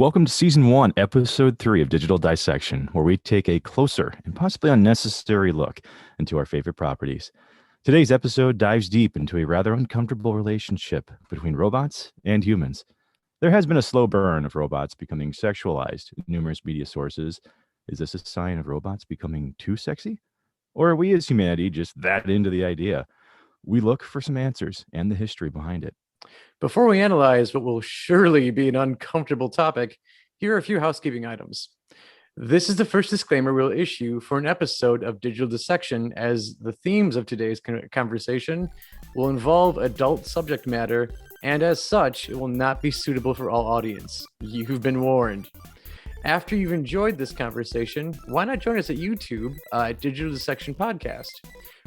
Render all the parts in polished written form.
Welcome to Season 1, Episode 3 of Digital Dissection, where we take a closer and possibly unnecessary look into our favorite properties. Today's episode dives deep into a rather uncomfortable relationship between robots and humans. There has been a slow burn of robots becoming sexualized in numerous media sources. Is this a sign of robots becoming too sexy? Or are we as humanity just that into the idea? We look for some answers and the history behind it. Before we analyze what will surely be an uncomfortable topic, here are a few housekeeping items. This is the first disclaimer we'll issue for an episode of Digital Dissection, as the themes of today's conversation will involve adult subject matter, and as such, it will not be suitable for all audience. You've been warned. After you've enjoyed this conversation, why not join us at YouTube at Digital Dissection Podcast?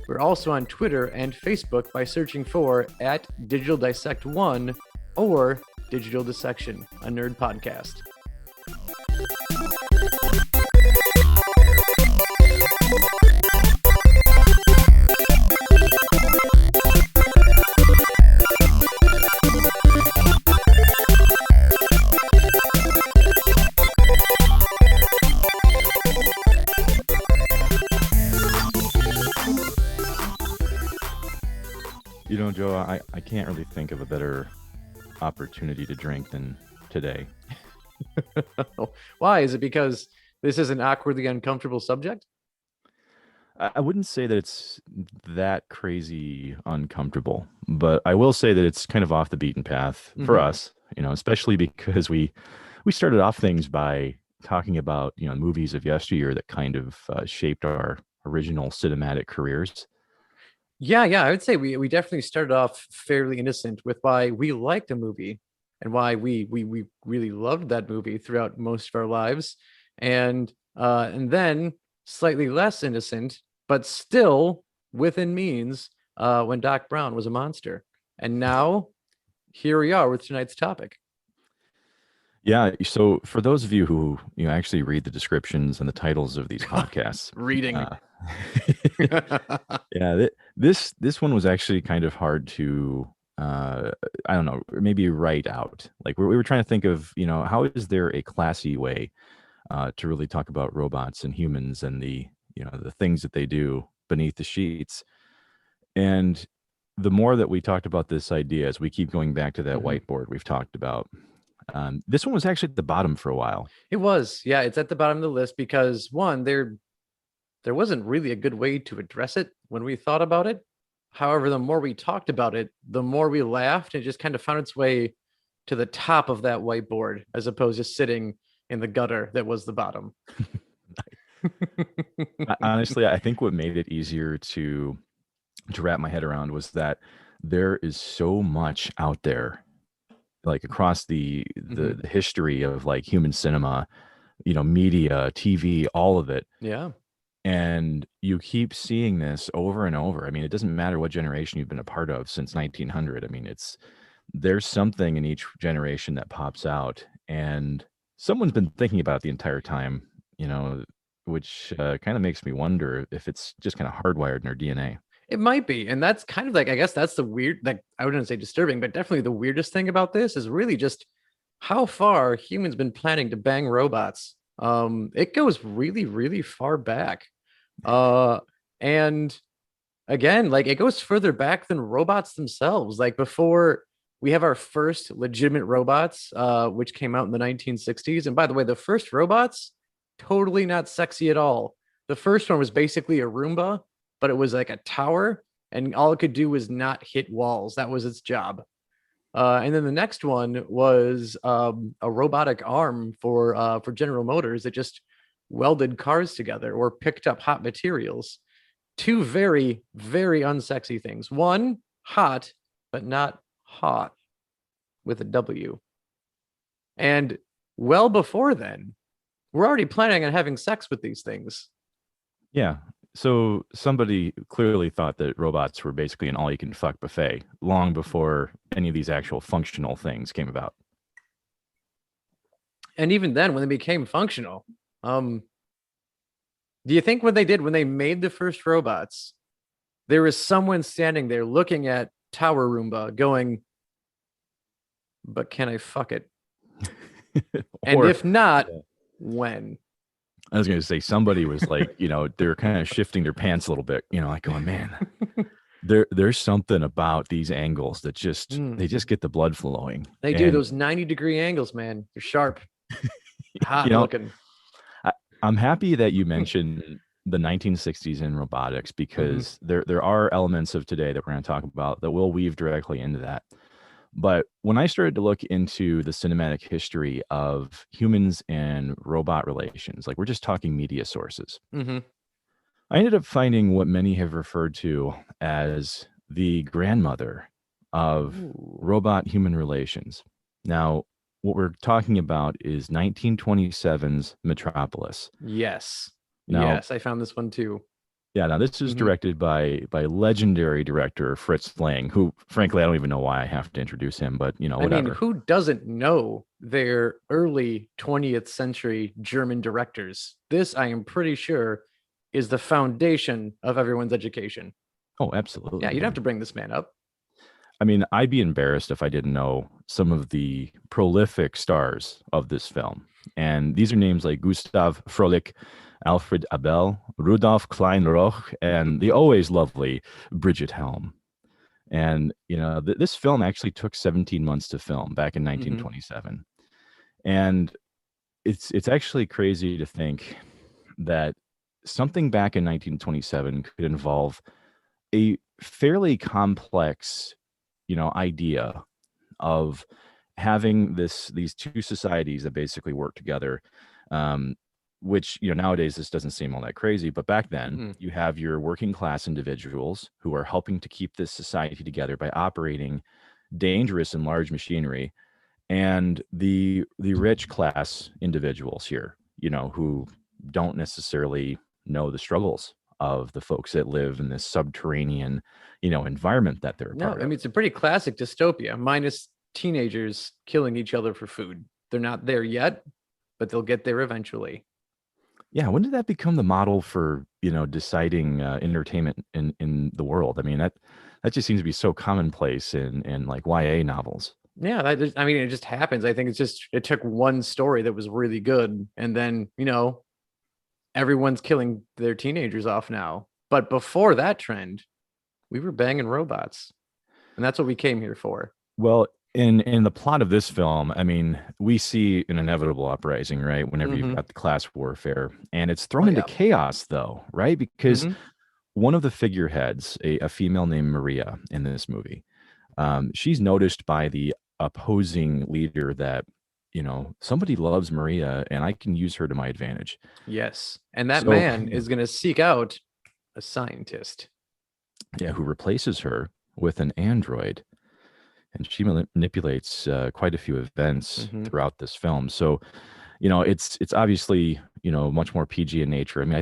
We're also on Twitter and Facebook by searching for @DigitalDissect1 or Digital Dissection, a nerd podcast. You know, Joe, I can't really think of a better opportunity to drink than today. Why? Is it because this is an awkwardly uncomfortable subject? I wouldn't say that it's that crazy uncomfortable, but I will say that it's kind of off the beaten path for us, especially because we started off things by talking about, movies of yesteryear that kind of shaped our original cinematic careers. Yeah, I would say we definitely started off fairly innocent with why we liked a movie and why we really loved that movie throughout most of our lives, and then slightly less innocent, but still within means, when Doc Brown was a monster. And now here we are with tonight's topic. Yeah. So for those of you who actually read the descriptions and the titles of these podcasts, Reading. Yeah, this one was actually kind of hard to I don't know, maybe write out. Like we were trying to think of, how is there a classy way to really talk about robots and humans and the the things that they do beneath the sheets. And the more that we talked about this idea, as we keep going back to that whiteboard we've talked about, this one was actually at the bottom for a while. It was, yeah, it's at the bottom of the list because one, there wasn't really a good way to address it when we thought about it. However, the more we talked about it, the more we laughed, and it just kind of found its way to the top of that whiteboard, as opposed to sitting in the gutter that was the bottom. Honestly, I think what made it easier to wrap my head around was that there is so much out there, like across the history of like human cinema, media, TV, all of it. Yeah. And you keep seeing this over and over. I mean, it doesn't matter what generation you've been a part of since 1900. I mean, there's something in each generation that pops out, and someone's been thinking about it the entire time, which kind of makes me wonder if it's just kind of hardwired in our DNA. It might be. And that's kind of like, I guess that's the weird, like, I wouldn't say disturbing, but definitely the weirdest thing about this is really just how far humans been planning to bang robots. It goes really, really far back. And again, like, it goes further back than robots themselves. Like, before we have our first legitimate robots, which came out in the 1960s. And by the way, the first robots, totally not sexy at all. The first one was basically a Roomba, but it was like a tower, and all it could do was not hit walls. That was its job. And then the next one was a robotic arm for General Motors that just welded cars together or picked up hot materials. Two very, very unsexy things. One, hot, but not hot, with a W. And well before then, we're already planning on having sex with these things. Yeah. So somebody clearly thought that robots were basically an all-you-can-fuck buffet long before any of these actual functional things came about. And even then, when they became functional, do you think what they did when they made the first robots, there was someone standing there looking at Tower Roomba going, but can I fuck it? And Or if not, when? I was going to say somebody was like, they're kind of shifting their pants a little bit, like going, man, there's something about these angles that they Mm. just get the blood flowing. They do And those 90-degree angles, man. They're sharp, you hot know, looking. I, I'm happy that you mentioned the 1960s in robotics Hmm. because there are elements of today that we're going to talk about that will weave directly into that. But when I started to look into the cinematic history of humans and robot relations, like we're just talking media sources, Hmm. I ended up finding what many have referred to as the grandmother of Ooh. robot human relations. Now, what we're talking about is 1927's Metropolis. Yes. Now, Yes, I found this one too. yeah, now this is Hmm. directed by legendary director Fritz Lang, who frankly I don't even know why I have to introduce him, but I mean, whatever. who doesn't know their early 20th century German directors? This, I am pretty sure, is the foundation of everyone's education. Oh, Yeah, you absolutely. don't have to bring this man up. I mean, I'd be embarrassed if I didn't know some of the prolific stars of this film. And these are names like Gustav Froelich, Alfred Abel, Rudolf Kleinroch, and the always lovely Bridget Helm. And, this film actually took 17 months to film back in Hmm. 1927. And it's actually crazy to think that something back in 1927 could involve a fairly complex, idea of having these two societies that basically work together. Um, which nowadays this doesn't seem all that crazy, but back then Hmm. you have your working class individuals who are helping to keep this society together by operating dangerous and large machinery, and the rich class individuals here, who don't necessarily know the struggles of the folks that live in this subterranean, environment that they're a No, part I mean, of. it's a pretty classic dystopia, minus teenagers killing each other for food. They're not there yet, but they'll get there eventually. Yeah, when did that become the model for, deciding entertainment in the world? I mean, that just seems to be so commonplace in like YA novels. Yeah, I mean, it just happens. I think it took one story that was really good, and then everyone's killing their teenagers off now. But before that trend, we were banging robots, and that's what we came here for. Well, in the plot of this film, I mean, we see an inevitable uprising, right? Whenever you've Hmm. got the class warfare, and it's thrown Oh into yeah. chaos, though, right? Because Hmm. one of the figureheads, a female named Maria in this movie, she's noticed by the opposing leader that somebody loves Maria, and I can use her to my advantage. Yes, and that So, man is going to seek out a scientist. yeah, who replaces her with an android, and she manipulates quite a few events Hmm. throughout this film. So, it's obviously much more PG in nature. I mean, I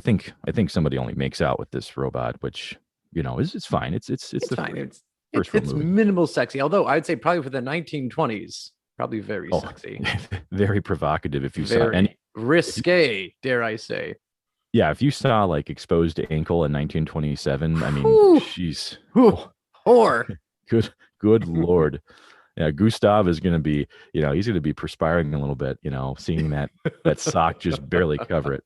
think somebody only makes out with this robot, which is it's fine. It's It's the fine. first real It's movie. minimal sexy, although I'd say probably for the 1920s, probably very Oh, sexy, very provocative. If you saw any, very if you, risque, dare I say. yeah, if you saw like exposed ankle in 1927, I mean, Whew, she's whew, oh, whore. good lord. Yeah, Gustav is going to be, he's going to be perspiring a little bit, seeing that sock just barely cover it.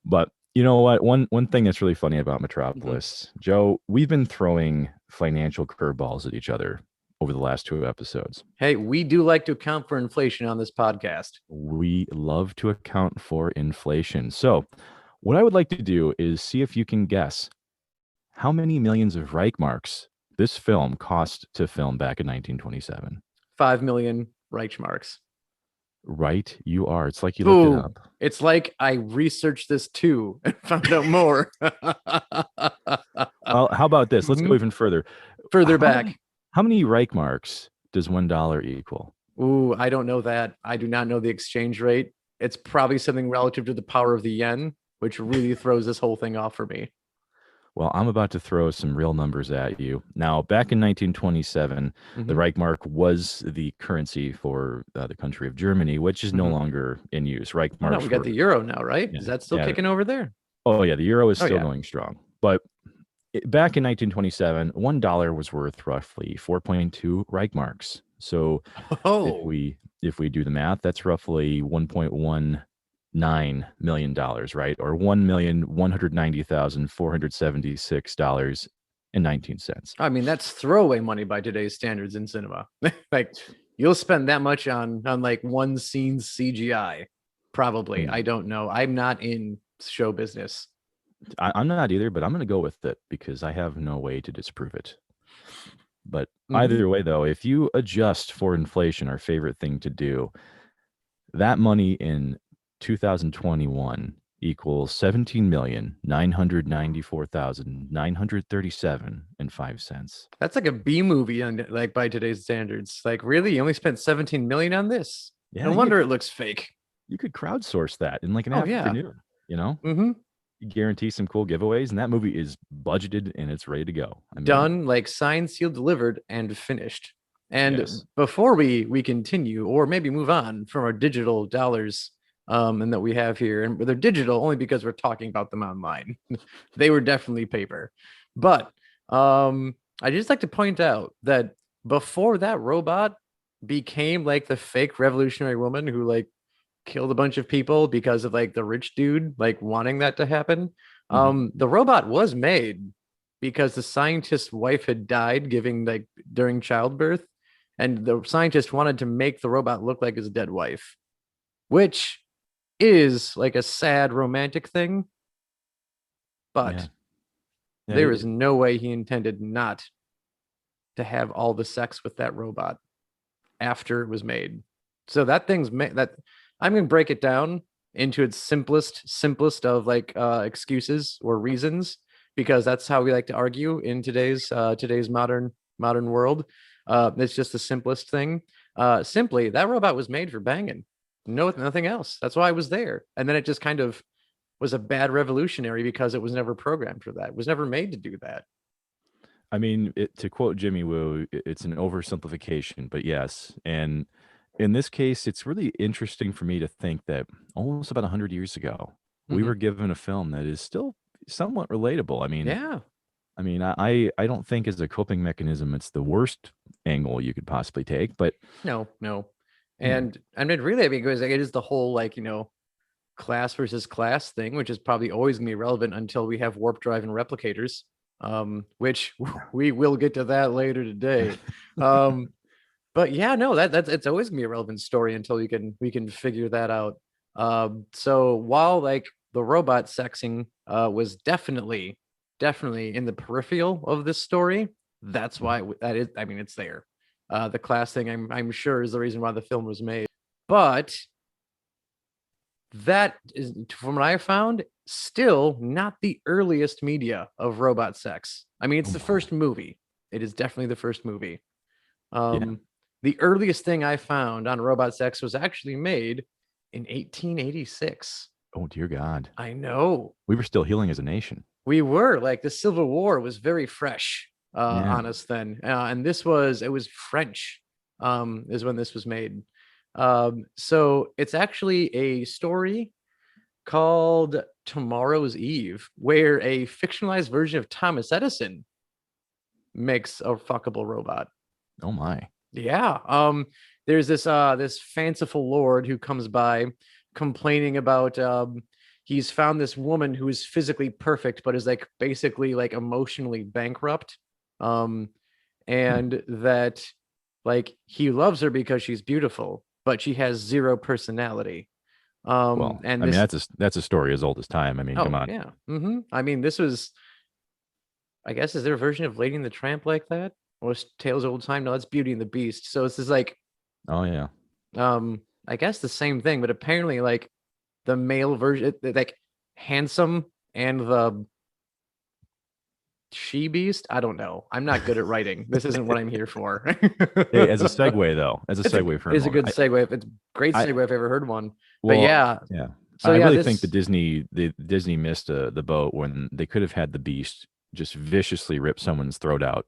But you know what? One thing that's really funny about Mhm. Metropolis, Joe, we've been throwing financial curveballs at each other over the last two episodes. Hey, we do like to account for inflation on this podcast. We love to account for inflation. So, what I would like to do is see if you can guess how many millions of Reichmarks this film cost to film back in 1927. 5 million Reichsmarks. Right, you are. It's like you looked it Boom. up. It's like I researched this too and found out more. Well, how about this? Let's go Mhm. even further. Further How back. many how many Reichmarks does $1 equal? Ooh, I don't know that. I do not know the exchange rate. It's probably something relative to the power of the yen, which really throws this whole thing off for me. Well, I'm about to throw some real numbers at you. Now, back in 1927, the Hmm. Reichmark was the currency for the country of Germany, which is no Hmm. longer in use. Oh no, we Reichmarks got were, the euro now, right? yeah, Is that still yeah. kicking over there? Oh, yeah, the euro is Oh still yeah. going strong. But Back in 1927, $1 was worth roughly 4.2 Reichmarks. So if Oh, we do the math, that's roughly $1.19 million, right? Or $1,190,476.19. I mean, that's throwaway money by today's standards in cinema. Like you'll spend that much on like one scene CGI. Probably. I don't know. I'm not in show business. I'm not either, but I'm going to go with it because I have no way to disprove it. But Hmm. either way, though, if you adjust for inflation, our favorite thing to do, that money in 2021 equals 17,994,937 and 5 cents. That's like a B movie on like by today's standards. Like, really? You only spent 17 million on this? Yeah, No wonder it looks fake. you could crowdsource that in like an Oh yeah. afternoon, you know? Hmm. You guarantee some cool giveaways, and that movie is budgeted and it's ready to go. I mean, Done, like signed, sealed, delivered, and finished. And yes. before we continue, or maybe move on from our digital dollars, and that we have here, and they're digital only because we're talking about them online. They were definitely paper, but I just like to point out that before that robot became like the fake revolutionary woman who like killed a bunch of people because of like the rich dude like wanting that to happen. Mhm. The robot was made because the scientist's wife had died giving like during childbirth, and the scientist wanted to make the robot look like his dead wife, which is like a sad romantic thing, Yeah. but Yeah. there is no way he intended not to have all the sex with that robot after it was made. So that thing's made that I'm gonna break it down into its simplest of like excuses or reasons, because that's how we like to argue in today's modern world. It's just the simplest thing. Simply, that robot was made for banging. No, nothing else. That's why I was there. And then it just kind of was a bad revolutionary because it was never programmed for that. It was never made to do that. I mean, to quote Jimmy Woo, it's an oversimplification, but yes. And in this case, it's really interesting for me to think that almost about 100 years ago, we Mm-hmm. were given a film that is still somewhat relatable. Yeah. I don't think as a coping mechanism, it's the worst angle you could possibly take, but No, no. you know, And I mean, really, because like, it is the whole like, class versus class thing, which is probably always gonna be relevant until we have warp drive and replicators, which we will get to that later today. Um, but yeah, no, that's it's always gonna be a relevant story until we can figure that out. So while like the robot sexing was definitely in the peripheral of this story, that's why that is. I mean, it's there. The class thing, I'm sure, is the reason why the film was made. But that is, from what I found, still not the earliest media of robot sex. I mean, it's oh the my, first movie. It is definitely the first movie. yeah. Um, the earliest thing I found on robot sex was actually made in 1886. Oh dear God, I know. we were still healing as a nation. We were like the Civil War was very fresh Yeah. on us then, and it was French, is when this was made. So it's actually a story called Tomorrow's Eve, where a fictionalized version of Thomas Edison makes a fuckable robot. Oh my. Yeah. There's this fanciful lord who comes by complaining about he's found this woman who is physically perfect but is like basically like emotionally bankrupt. Um Hmm. and that like he loves her because she's beautiful, but she has zero personality. Well, And I mean, this that's a story as old as time. I mean, come Oh on. yeah. I mean, this was, I guess, is there a version of Lady and the Tramp like that? Or was Tales of Old Time? No, that's Beauty and the Beast. So this is like, Oh yeah. I guess the same thing, but apparently like the male version, like handsome, and the she beast. I don't know. I'm not good at writing. This isn't what I'm here for. Hey, as a segue though, as a It's segue for a is a moment, good segue. It's a great I segue if I've ever heard one. But well, yeah, yeah, so I yeah, really think this. the Disney missed the boat when they could have had the Beast just viciously rip someone's throat out,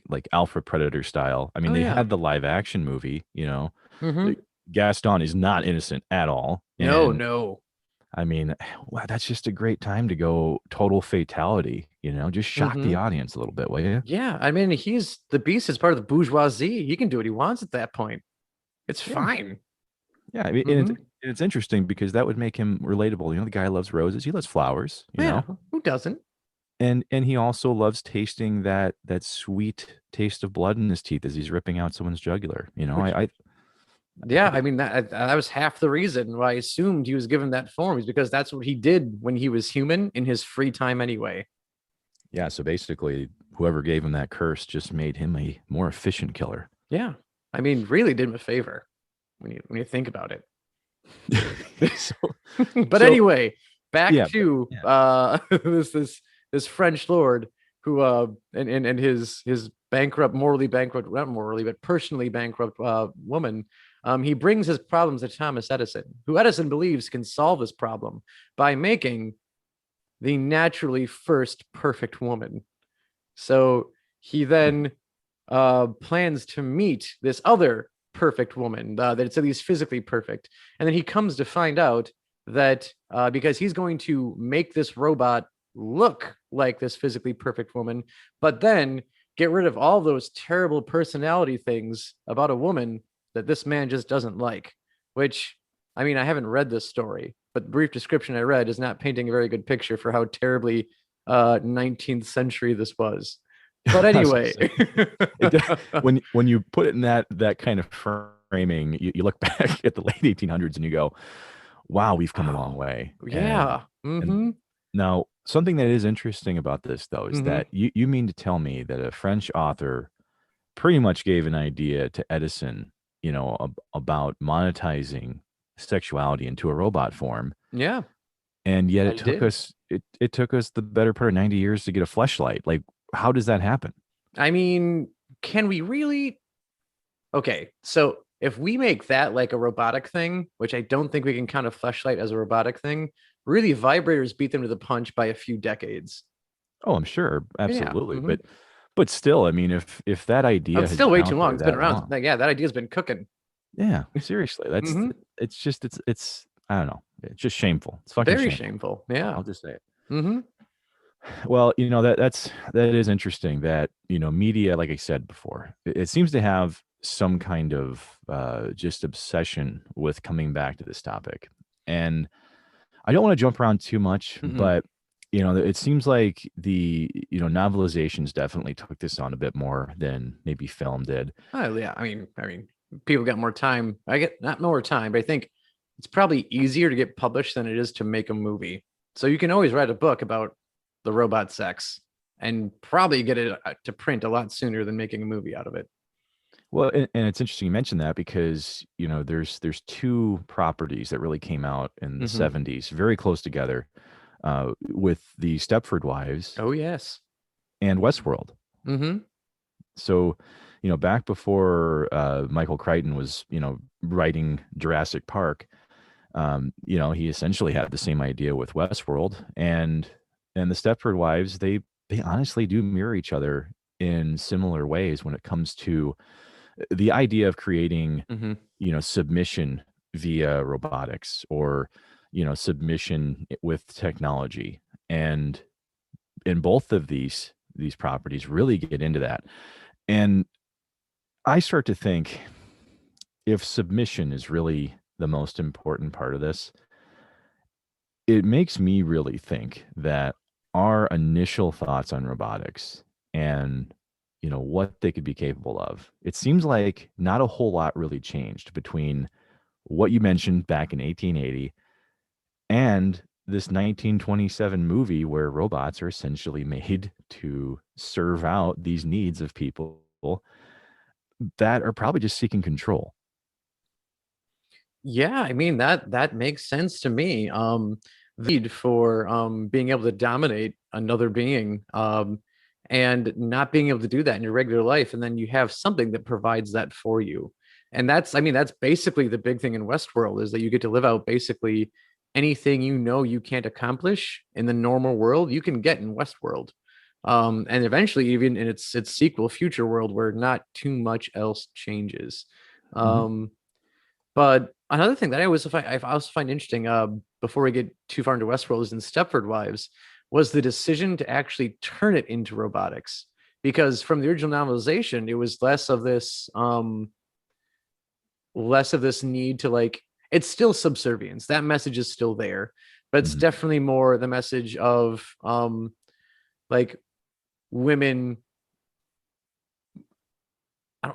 like Alpha Predator style. I mean, Oh they yeah. had the live action movie, Mm-hmm. Gaston is not innocent at all, No, and no. I mean, wow, that's just a great time to go total fatality, just shock the Hmm. audience a little bit, will you? Yeah, I mean, he's the beast is part of the bourgeoisie. He can do what he wants at that point. It's Yeah. fine. Yeah. I mean, Hmm. and it's interesting because that would make him relatable. The guy loves roses, he loves flowers. Yeah, who doesn't? And he also loves tasting that sweet taste of blood in his teeth as he's ripping out someone's jugular. Which, yeah, I mean that was half the reason why I assumed he was given that form is because that's what he did when he was human in his free time anyway. yeah, so basically whoever gave him that curse just made him a more efficient killer. Yeah, I mean, really did him a favor when you think about it. so But so anyway, back yeah, but to yeah. this French lord who and his bankrupt, morally bankrupt, not morally, but personally bankrupt woman. He brings his problems to Thomas Edison, who Edison believes can solve this problem by making the naturally first perfect woman. So he then plans to meet this other perfect woman that's at least physically perfect. And then he comes to find out that because he's going to make this robot look like this physically perfect woman, but then get rid of all those terrible personality things about a woman that this man just doesn't like, which I mean, I haven't read this story, but the brief description I read is not painting a very good picture for how terribly 19th century this was. But I was gonna anyway, say, it, when you put it in that kind of framing, you look back at the late 1800s and you go, wow, we've come a long wow, way. and yeah, and mm-hmm, now something that is interesting about this though is mm-hmm, that you mean to tell me that a French author pretty much gave an idea to Edison, about monetizing sexuality into a robot form, yeah, and yet I did. it took us the better part of 90 years to get a fleshlight. Like, how does that happen? I mean, can we really? Okay, so if we make that like a robotic thing, which I don't think we can count a fleshlight as a robotic thing, really vibrators beat them to the punch by a few decades. Oh, I'm sure, Yeah, absolutely, mm-hmm. but still, I mean, if that idea It's has still been way too out long. there It's been that around. long, Yeah, that idea's been cooking. yeah, seriously, Mm-hmm. it's just it's I don't know, it's just shameful. It's fucking Very shameful. shameful. Yeah. I'll just say it. Mm-hmm. Well, that is interesting that, media, like I said before, it seems to have some kind of just obsession with coming back to this topic. And I don't want to jump around too much, Mm-hmm. but it seems like the novelizations definitely took this on a bit more than maybe film did. Oh yeah. I mean, people got more time. I get not more time, but I think it's probably easier to get published than it is to make a movie. So you can always write a book about the robot sex and probably get it to print a lot sooner than making a movie out of it. Well, and it's interesting you mentioned that because there's two properties that really came out in the Mm-hmm. 70s, very close together, with the Stepford Wives Oh yes. and Westworld. Mm-hmm. So, back before Michael Crichton was, writing Jurassic Park, he essentially had the same idea with Westworld, and the Stepford Wives. They honestly do mirror each other in similar ways when it comes to the idea of creating, Mm-hmm. submission via robotics, or submission with technology. And in both of these properties really get into that. And I start to think, if submission is really the most important part of this, it makes me really think that our initial thoughts on robotics and what they could be capable of, it seems like not a whole lot really changed between what you mentioned back in 1880 and this 1927 movie where robots are essentially made to serve out these needs of people that are probably just seeking control. Yeah, I mean that makes sense to me. The need for being able to dominate another being, and not being able to do that in your regular life, and then you have something that provides that for you. And that's, I mean, that's basically the big thing in Westworld is that you get to live out basically anything you can't accomplish in the normal world, you can get in Westworld. And eventually even in its sequel, Future World, where not too much else changes. Mhm. Um, But another thing that I also find interesting, before we get too far into Westworld, is in Stepford Wives, was the decision to actually turn it into robotics. Because from the original novelization, it was less of this need to like, it's still subservience. That message is still there, but it's Mhm. definitely more the message of like women.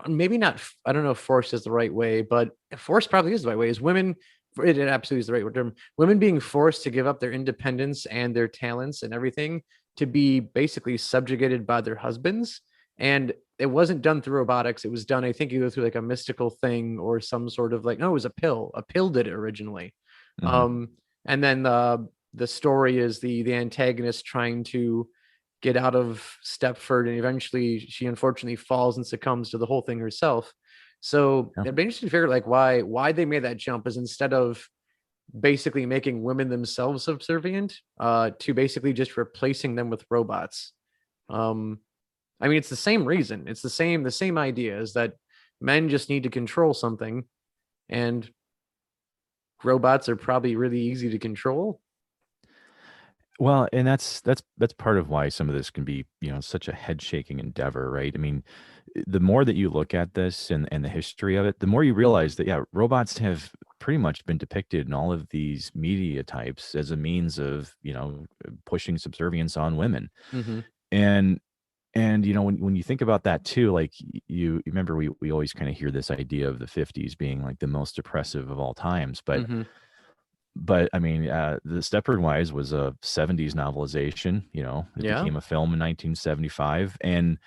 Maybe not. I don't know if forced is the right way, but forced probably is the right way. Is women? It absolutely is the right term. Women being forced to give up their independence and their talents and everything to be basically subjugated by their husbands. And it wasn't done through robotics. It was done, I think, either through like a mystical thing or some sort of like, no, it was a pill. A pill did it originally. Mhm. And then the story is the antagonist trying to get out of Stepford, and eventually she unfortunately falls and succumbs to the whole thing herself. So Yeah. it'd be interesting to figure out like why they made that jump is instead of basically making women themselves subservient, to basically just replacing them with robots. Um, I mean, it's the same reason. It's the same idea is that men just need to control something, and robots are probably really easy to control. Well, and that's part of why some of this can be, such a head shaking endeavor, right? I mean, the more that you look at this and the history of it, the more you Mm-hmm. realize that yeah, robots have pretty much been depicted in all of these media types as a means of, pushing subservience on women. Mm-hmm. And when you think about that too, like you remember we always kind of hear this idea of the 50s being like the most oppressive of all times, but Mm-hmm. I mean, the Stepford Wives was a 70s novelization. It Yeah. became a film in 1975, and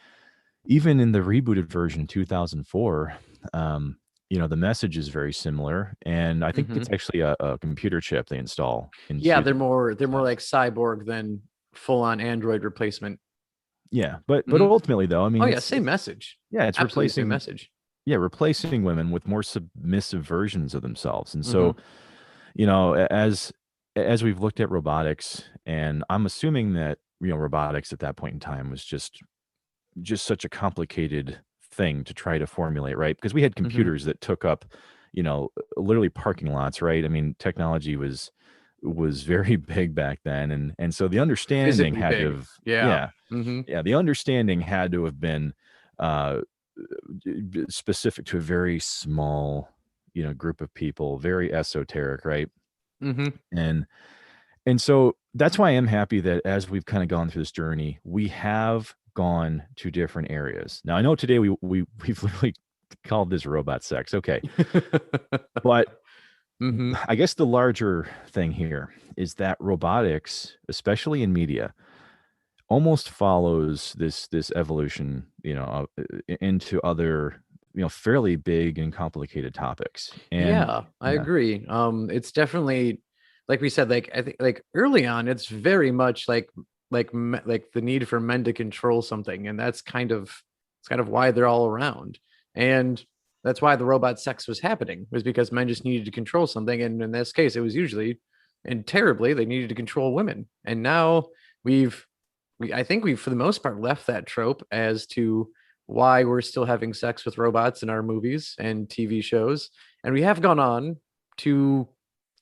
even in the rebooted version 2004, the message is very similar, and I think Mm-hmm. it's actually a computer chip they install Yeah, into they're the more stuff. like cyborg than full on android replacement. Yeah, but Hmm. ultimately though, I Oh mean, yeah, it's same message. yeah, it's Absolutely same replacing message. replacing women with more submissive versions of themselves. And Hmm. so, as we've looked at robotics, and I'm assuming that, robotics at that point in time was just such a complicated thing to try to formulate, right? Because we had Hmm. computers that took up, literally parking lots, right? I mean, technology was very big back then, and so the understanding Physically had to big. have, Yeah. yeah, Hmm. yeah, the understanding had to have been uh specific to a very small, group of people, very esoteric, right? Hmm. And so that's why I am happy that as we've kind of gone through this journey, we have gone to different areas. Now I know today we've literally called this robot sex. Okay. But Hmm. I guess the larger thing here is that robotics, especially in media, almost follows this evolution, into other, fairly big and complicated topics. And Yeah, I yeah, agree. It's definitely like we said, like I think like early on, it's very much like the need for men to control something, and it's kind of why they're all around, and that's why the robot sex was happening was because men just needed to control something, and in this case, it was usually and terribly they needed to control women, and now we've I think we've for the most part left that trope as to why we're still having sex with robots in our movies and TV shows. And we have gone on to,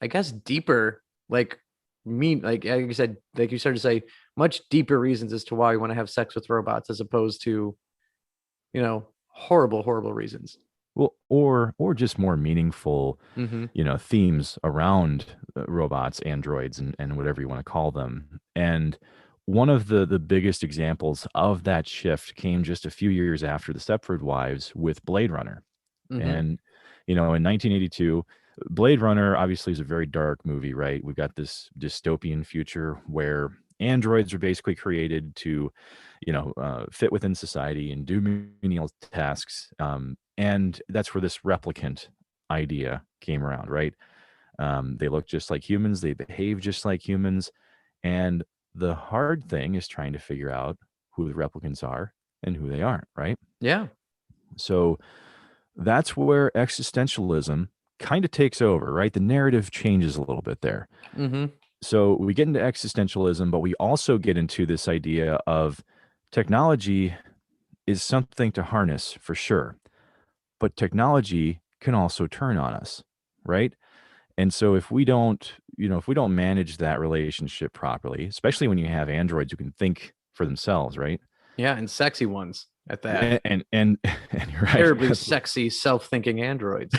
I guess, deeper, like like you said, like you started to say, much deeper reasons as to why we want to have sex with robots as opposed to, horrible, horrible reasons. well, or just more meaningful, Mm-hmm. themes around robots, androids, and whatever you want to call them. And one of the biggest examples of that shift came just a few years after the Stepford Wives with Blade Runner. Mm-hmm. And in 1982, Blade Runner obviously is a very dark movie, right? We've got this dystopian future where androids are basically created to, fit within society and do menial tasks. And that's where this replicant idea came around, right? They look just like humans, they behave just like humans, and the hard thing is trying to figure out who the replicants are and who they aren't, right? Yeah. So that's where existentialism kind of takes over, right? The narrative changes a little bit there. Mm-hmm. So we get into existentialism, but we also get into this idea of technology is something to harness for sure, but technology can also turn on us. right? And so if we don't, if we don't manage that relationship properly, especially when you have androids who can think for themselves, right? Yeah, and sexy ones at that. And you're right. Terribly sexy, self-thinking androids.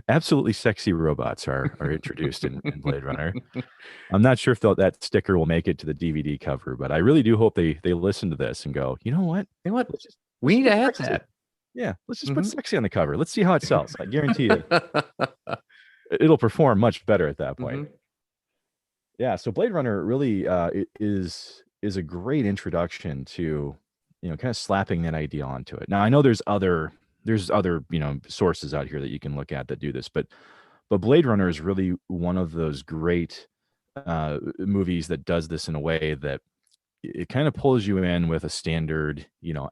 Absolutely sexy robots are introduced in Blade Runner. I'm not sure if that sticker will make it to the DVD cover, but I really do hope they listen to this and go, you know what? You know what? Let's just We need to put add sexy. that. Yeah, let's just put Mhm. sexy on the cover. Let's see how it sells. I guarantee you, it'll perform much better at that point. Mhm. Yeah, so Blade Runner really is a great introduction to, kind of slapping that idea onto it. Now I know there's other sources out here that you can look at that do this, but Blade Runner is really one of those great movies that does this in a way that it kind of pulls you in with a standard,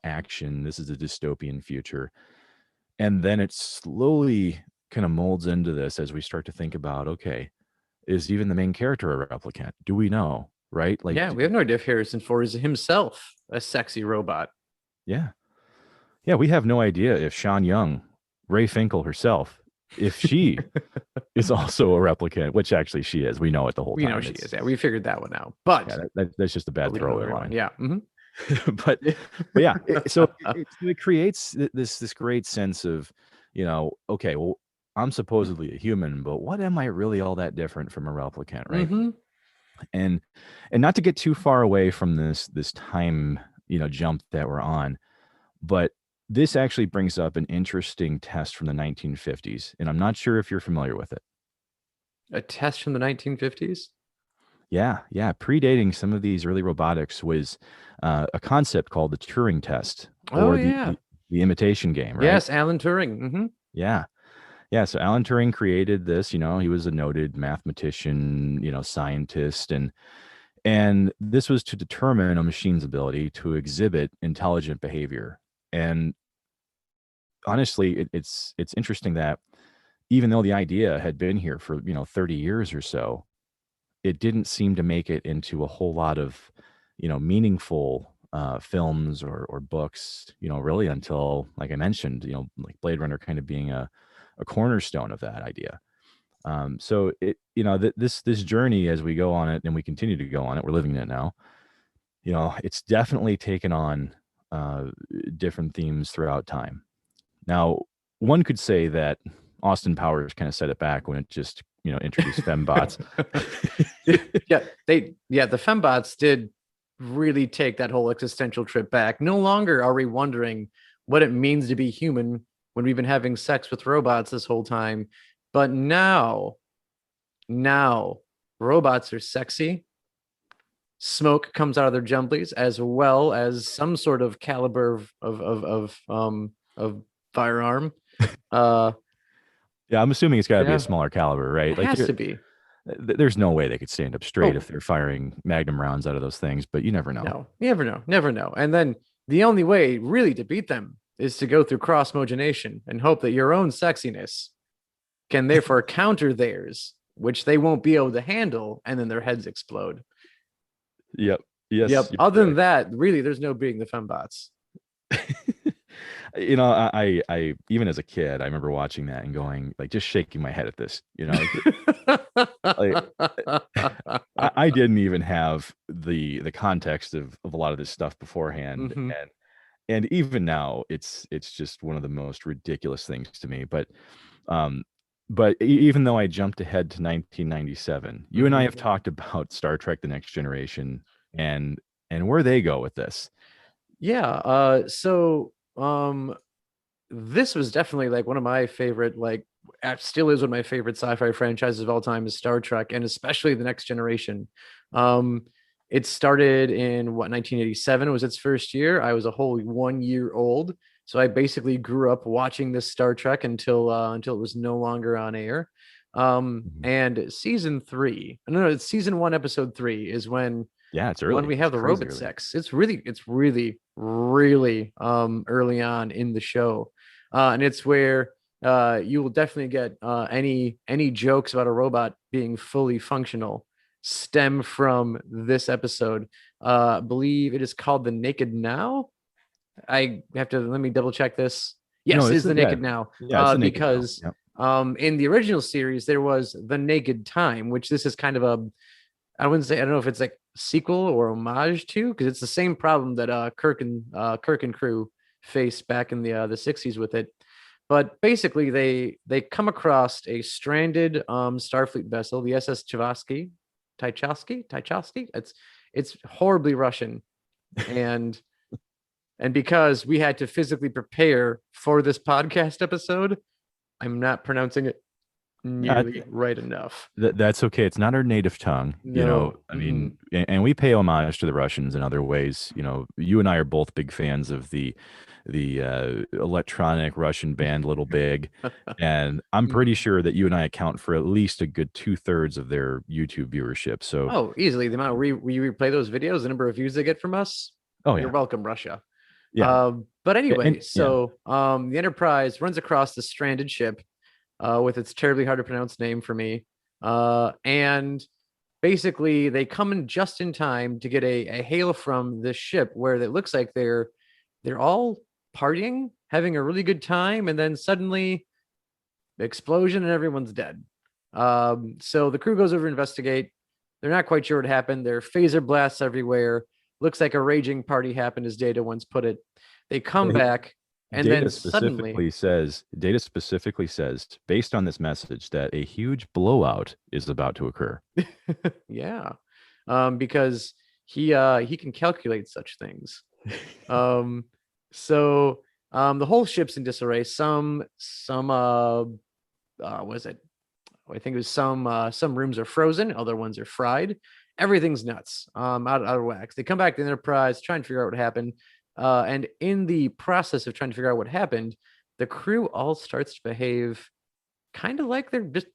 action. This is a dystopian future, and then it slowly kind of molds into this as we start to think about, okay, is even the main character a replicant? Do we know? Right? Like, Yeah, we have no idea if Harrison Ford is himself a sexy robot. yeah, yeah, we have no idea if Sean Young, Ray Finkel herself, if she is also a replicant, which actually she is. We know it the whole We know time. she It's is. Yeah, we figured that one out. yeah, But that's just a bad we don't know the throwaway other one. line. Yeah. but but yeah, it creates this great sense of, okay, well, I'm supposedly a human, but what am I really all that different from a replicant, right? Mm-hmm. And not to get too far away from this time, jump that we're on, but this actually brings up an interesting test from the 1950s, and I'm not sure if you're familiar with it. A test from the 1950s. Yeah, yeah. Predating some of these early robotics was a concept called the Turing Test, Oh or the, yeah. the the imitation game, right? Yes, Alan Turing. Mm-hmm. Yeah, yeah. So Alan Turing created this. He was a noted mathematician, scientist, and this was to determine a machine's ability to exhibit intelligent behavior. And honestly, it's interesting that even though the idea had been here for 30 years or so, it didn't seem to make it into a whole lot of, meaningful films or books, really until, like I mentioned, like Blade Runner kind of being a cornerstone of that idea. So it, this journey as we go on it and we continue to go on it, we're living in it now. It's definitely taken on uh, different themes throughout time. Now, one could say that Austin Powers kind of set it back when it just, introduced fembots. Yeah, the fembots did really take that whole existential trip back. No longer are we wondering what it means to be human when we've been having sex with robots this whole time. But now robots are sexy. Smoke comes out of their jumblies, as well as some sort of caliber of firearm. Uh, Yeah, I'm assuming it's got to be a yeah, smaller caliber, right? it Like has to be. there's no way they could stand up straight Oh if they're firing magnum rounds out of those things, but you never know. no, you never know, never know. And then the only way really to beat them is to go through cross mogenation and hope that your own sexiness can therefore counter theirs, which they won't be able to handle, and then their heads explode. Yep. Yes, Yep. Other than that, really, there's no beating the fembots. I even as a kid, I remember watching that and going, like, just shaking my head at this. Like, I didn't even have the context of a lot of this stuff beforehand, Mhm. and even now, it's just one of the most ridiculous things to me. Um, but even though I jumped ahead to 1997, you and I Mhm. have talked about Star Trek: The Next Generation and where they go with this. Yeah. This was definitely like one of my favorite, like, still is one of my favorite sci-fi franchises of all time is Star Trek, and especially The Next Generation. Um, it started in what 1987 was its first year. I was a whole 1 year old, so I basically grew up watching this Star Trek until it was no longer on air. Mhm. And season three, no, it's season one, episode three is Yeah, it's when early. we It's have the crazy robot early. sex. It's really early on in the show. And it's where you will definitely get any jokes about a robot being fully functional stem from this episode. I believe it is called The Naked Now. I have to let me double check this. No, Yes, it it's is The yeah, Naked Now. yeah, it's the naked now. Because Yep. In the original series, there was The Naked Time, which this is kind of a, I don't know if it's like sequel or homage to, because it's the same problem that Kirk and crew faced back in the '60s with it. But basically, they come across a stranded Starfleet vessel, the SS Tchaikovsky. It's horribly Russian, and because we had to physically prepare for this podcast episode, I'm not pronouncing it Uh, nearly right enough. that's okay. It's not our native tongue, you know. No. I mean, and we pay homage to the Russians in other ways. You know, you and I are both big fans of the electronic Russian band Little Big, and I'm pretty Mhm. sure that you and I account for at least a good 2/3 of their YouTube viewership. So, Oh, easily. The amount we replay those videos, the number of views they get from us. oh You're yeah, welcome, Russia. yeah, But and anyway, yeah, so the Enterprise runs across the stranded ship with its terribly hard to pronounce name for me. And basically, they come in just in time to get a hail from this ship where it looks like they're all partying, having a really good time, and then suddenly the explosion and everyone's dead. So the crew goes over to investigate. They're not quite sure what happened. There are phaser blasts everywhere. Looks like a raging party happened, as Data once put it. They come Hey, back, and then suddenly, Data specifically says, based on this message, that a huge blowout is about to occur. yeah, because he can calculate such things. Um, so the whole ship's in disarray. Some was it? I think it was some rooms are frozen, other ones are fried. Everything's nuts, out of whack. They come back to the Enterprise, trying to figure out what happened. And in the process of trying to figure out what happened, the crew all starts to behave kind of like they're just,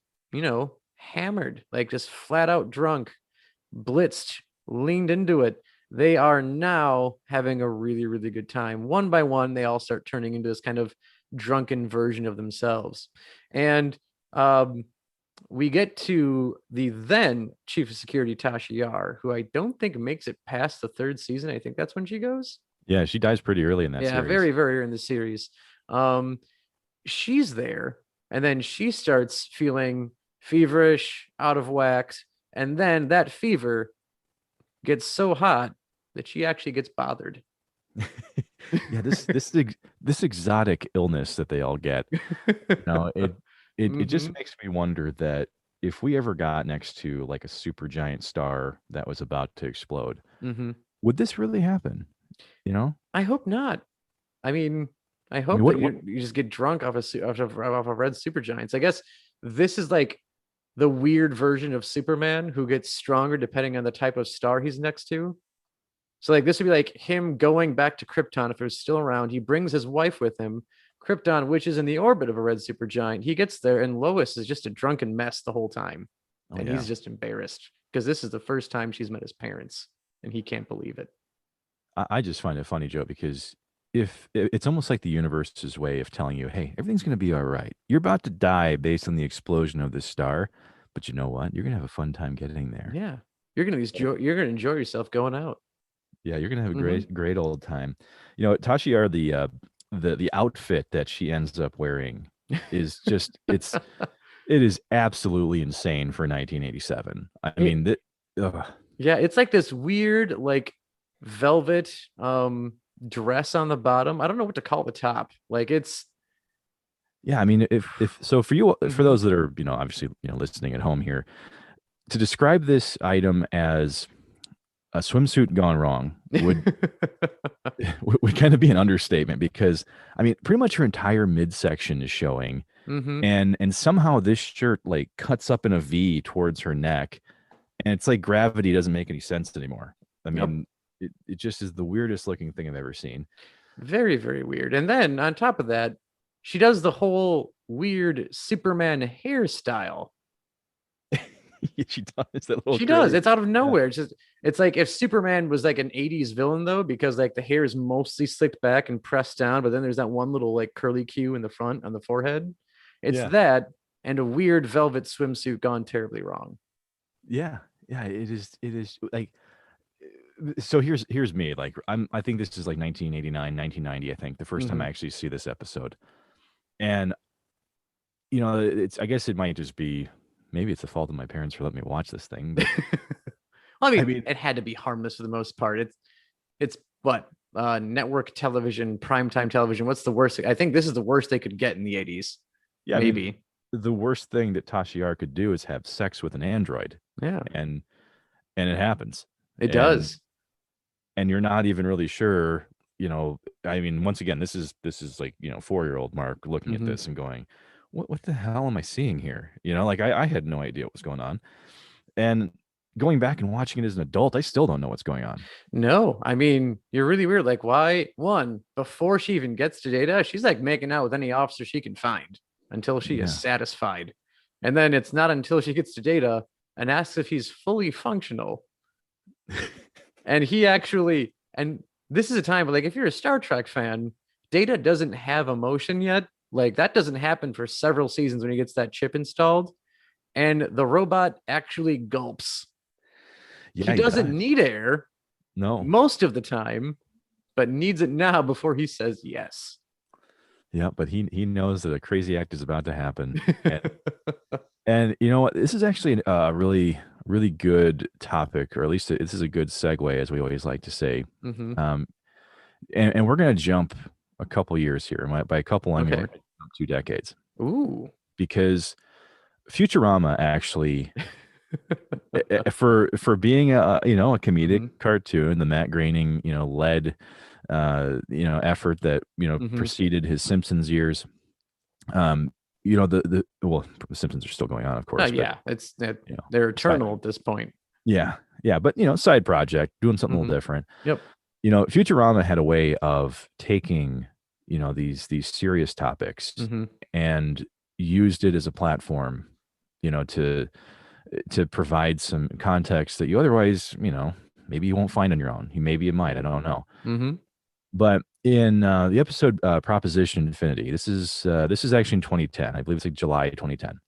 hammered, like just flat out drunk, blitzed, leaned into it. They are now having a really, really good time. One by one, they all start turning into this kind of drunken version of themselves. And um, we get to the then chief of security, Tasha Yar, who I don't think makes it past the third season. I think that's when she goes. Yeah, she dies pretty early in that Yeah, series. very, very early in the series. Um, she's there, and then she starts feeling feverish, out of whack, and then that fever gets so hot that she actually gets bothered. Yeah, this exotic illness that they all get, you know, it just Mm-hmm. makes me wonder that if we ever got next to like a super giant star that was about to explode, Mm-hmm. would this really happen? You know? I hope not. I mean, I I mean, hope that what you just get drunk off of red supergiants. I guess this is like the weird version of Superman who gets stronger depending on the type of star he's next to. So like this would be like him going back to Krypton if it was still around. He brings his wife with him. Krypton, which is in the orbit of a red supergiant, he gets there and Lois is just a drunken mess the whole time. oh And yeah. he's just embarrassed because this is the first time she's met his parents and he can't believe it. I just find it funny, Joe, because if it's almost like the universe's way of telling you, hey, everything's gonna be all right. You're about to die based on the explosion of this star, but you know what? You're gonna have a fun time getting there. Yeah. You're gonna enjoy yourself going out. Yeah, you're gonna have a Mm-hmm. great old time. You know, Tashiar, the outfit that she ends up wearing is just it is absolutely insane for 1987. I It mean, ugh. Yeah, it's like this weird like velvet dress on the bottom. I don't know what to call the top. Like it's Yeah, I mean, if so for you, for Mhm. those that are, you know, obviously, you know, listening at home here, to describe this item as a swimsuit gone wrong would kind of be an understatement, because I mean, pretty much her entire midsection is showing, Mhm. and somehow this shirt like cuts up in a V towards her neck, and it's like gravity doesn't make any sense anymore. I Yep. mean, it just is the weirdest looking thing I've ever seen. Very, very weird. And then on top of that, she does the whole weird Superman hairstyle. She does that little She does. curly. It's out of Yeah. nowhere. It's like if Superman was like an 80s villain though, because like the hair is mostly slicked back and pressed down, but then there's that one little like curly Q in the front on the forehead. It's Yeah. that and a weird velvet swimsuit gone terribly wrong. Yeah. Yeah. It is like, so here's me. Like, I think this is like 1989, 1990, I think, the first time I Hmm. actually see this episode. And it's, I guess it might just be, maybe it's the fault of my parents for letting me watch this thing, but Well, I I mean, mean, it had to be harmless for the most part. It's what network television, primetime television. What's the worst? I think this is the worst they could get in the 80s. yeah, I mean, Maybe. the worst thing that Tashiar could do is have sex with an android, Yeah, and it happens, it and does. you're not even really sure. I mean, once again, this is like 4-year-old Mark looking at Hmm. this and going, what the hell am I seeing here? Like I had no idea what was going on, and going back and watching it as an adult, I still don't know what's going on. No, I mean, you're really weird. Like, why? One, before she even gets to Data, she's like making out with any officer she can find until she is Yeah. satisfied. And then it's not until she gets to Data and asks if he's fully functional. And he actually, and this is a time where, like, if you're a Star Trek fan, Data doesn't have emotion yet. Like, that doesn't happen for several seasons when he gets that chip installed. And the robot actually gulps. He Yeah, he doesn't does. need air No. most of the time, but needs it now before he says yes. Yeah, but he knows that a crazy act is about to happen. And you know what? This is actually a really, really good topic, or at least this is a good segue, as we always like to say. Hmm. Um, and we're going to jump a couple years here. And by a couple, I mean Okay. we're going to jump 2 decades, Ooh. because Futurama actually, for being a comedic Hmm. cartoon, the Matt Groening led effort that Hmm. preceded his Simpsons years. Um, the Simpsons are still going on, of course, but Yeah, you know, they're side, eternal at this point. yeah, but side project, doing something a Hmm. little different. Yep. Futurama had a way of taking these serious topics Hmm. and used it as a platform, to provide some context that you otherwise, maybe you won't find on your own. Maybe you might, I don't know. Hmm. But in the episode Proposition Infinity, this is actually in 2010. I believe it's like July 2010.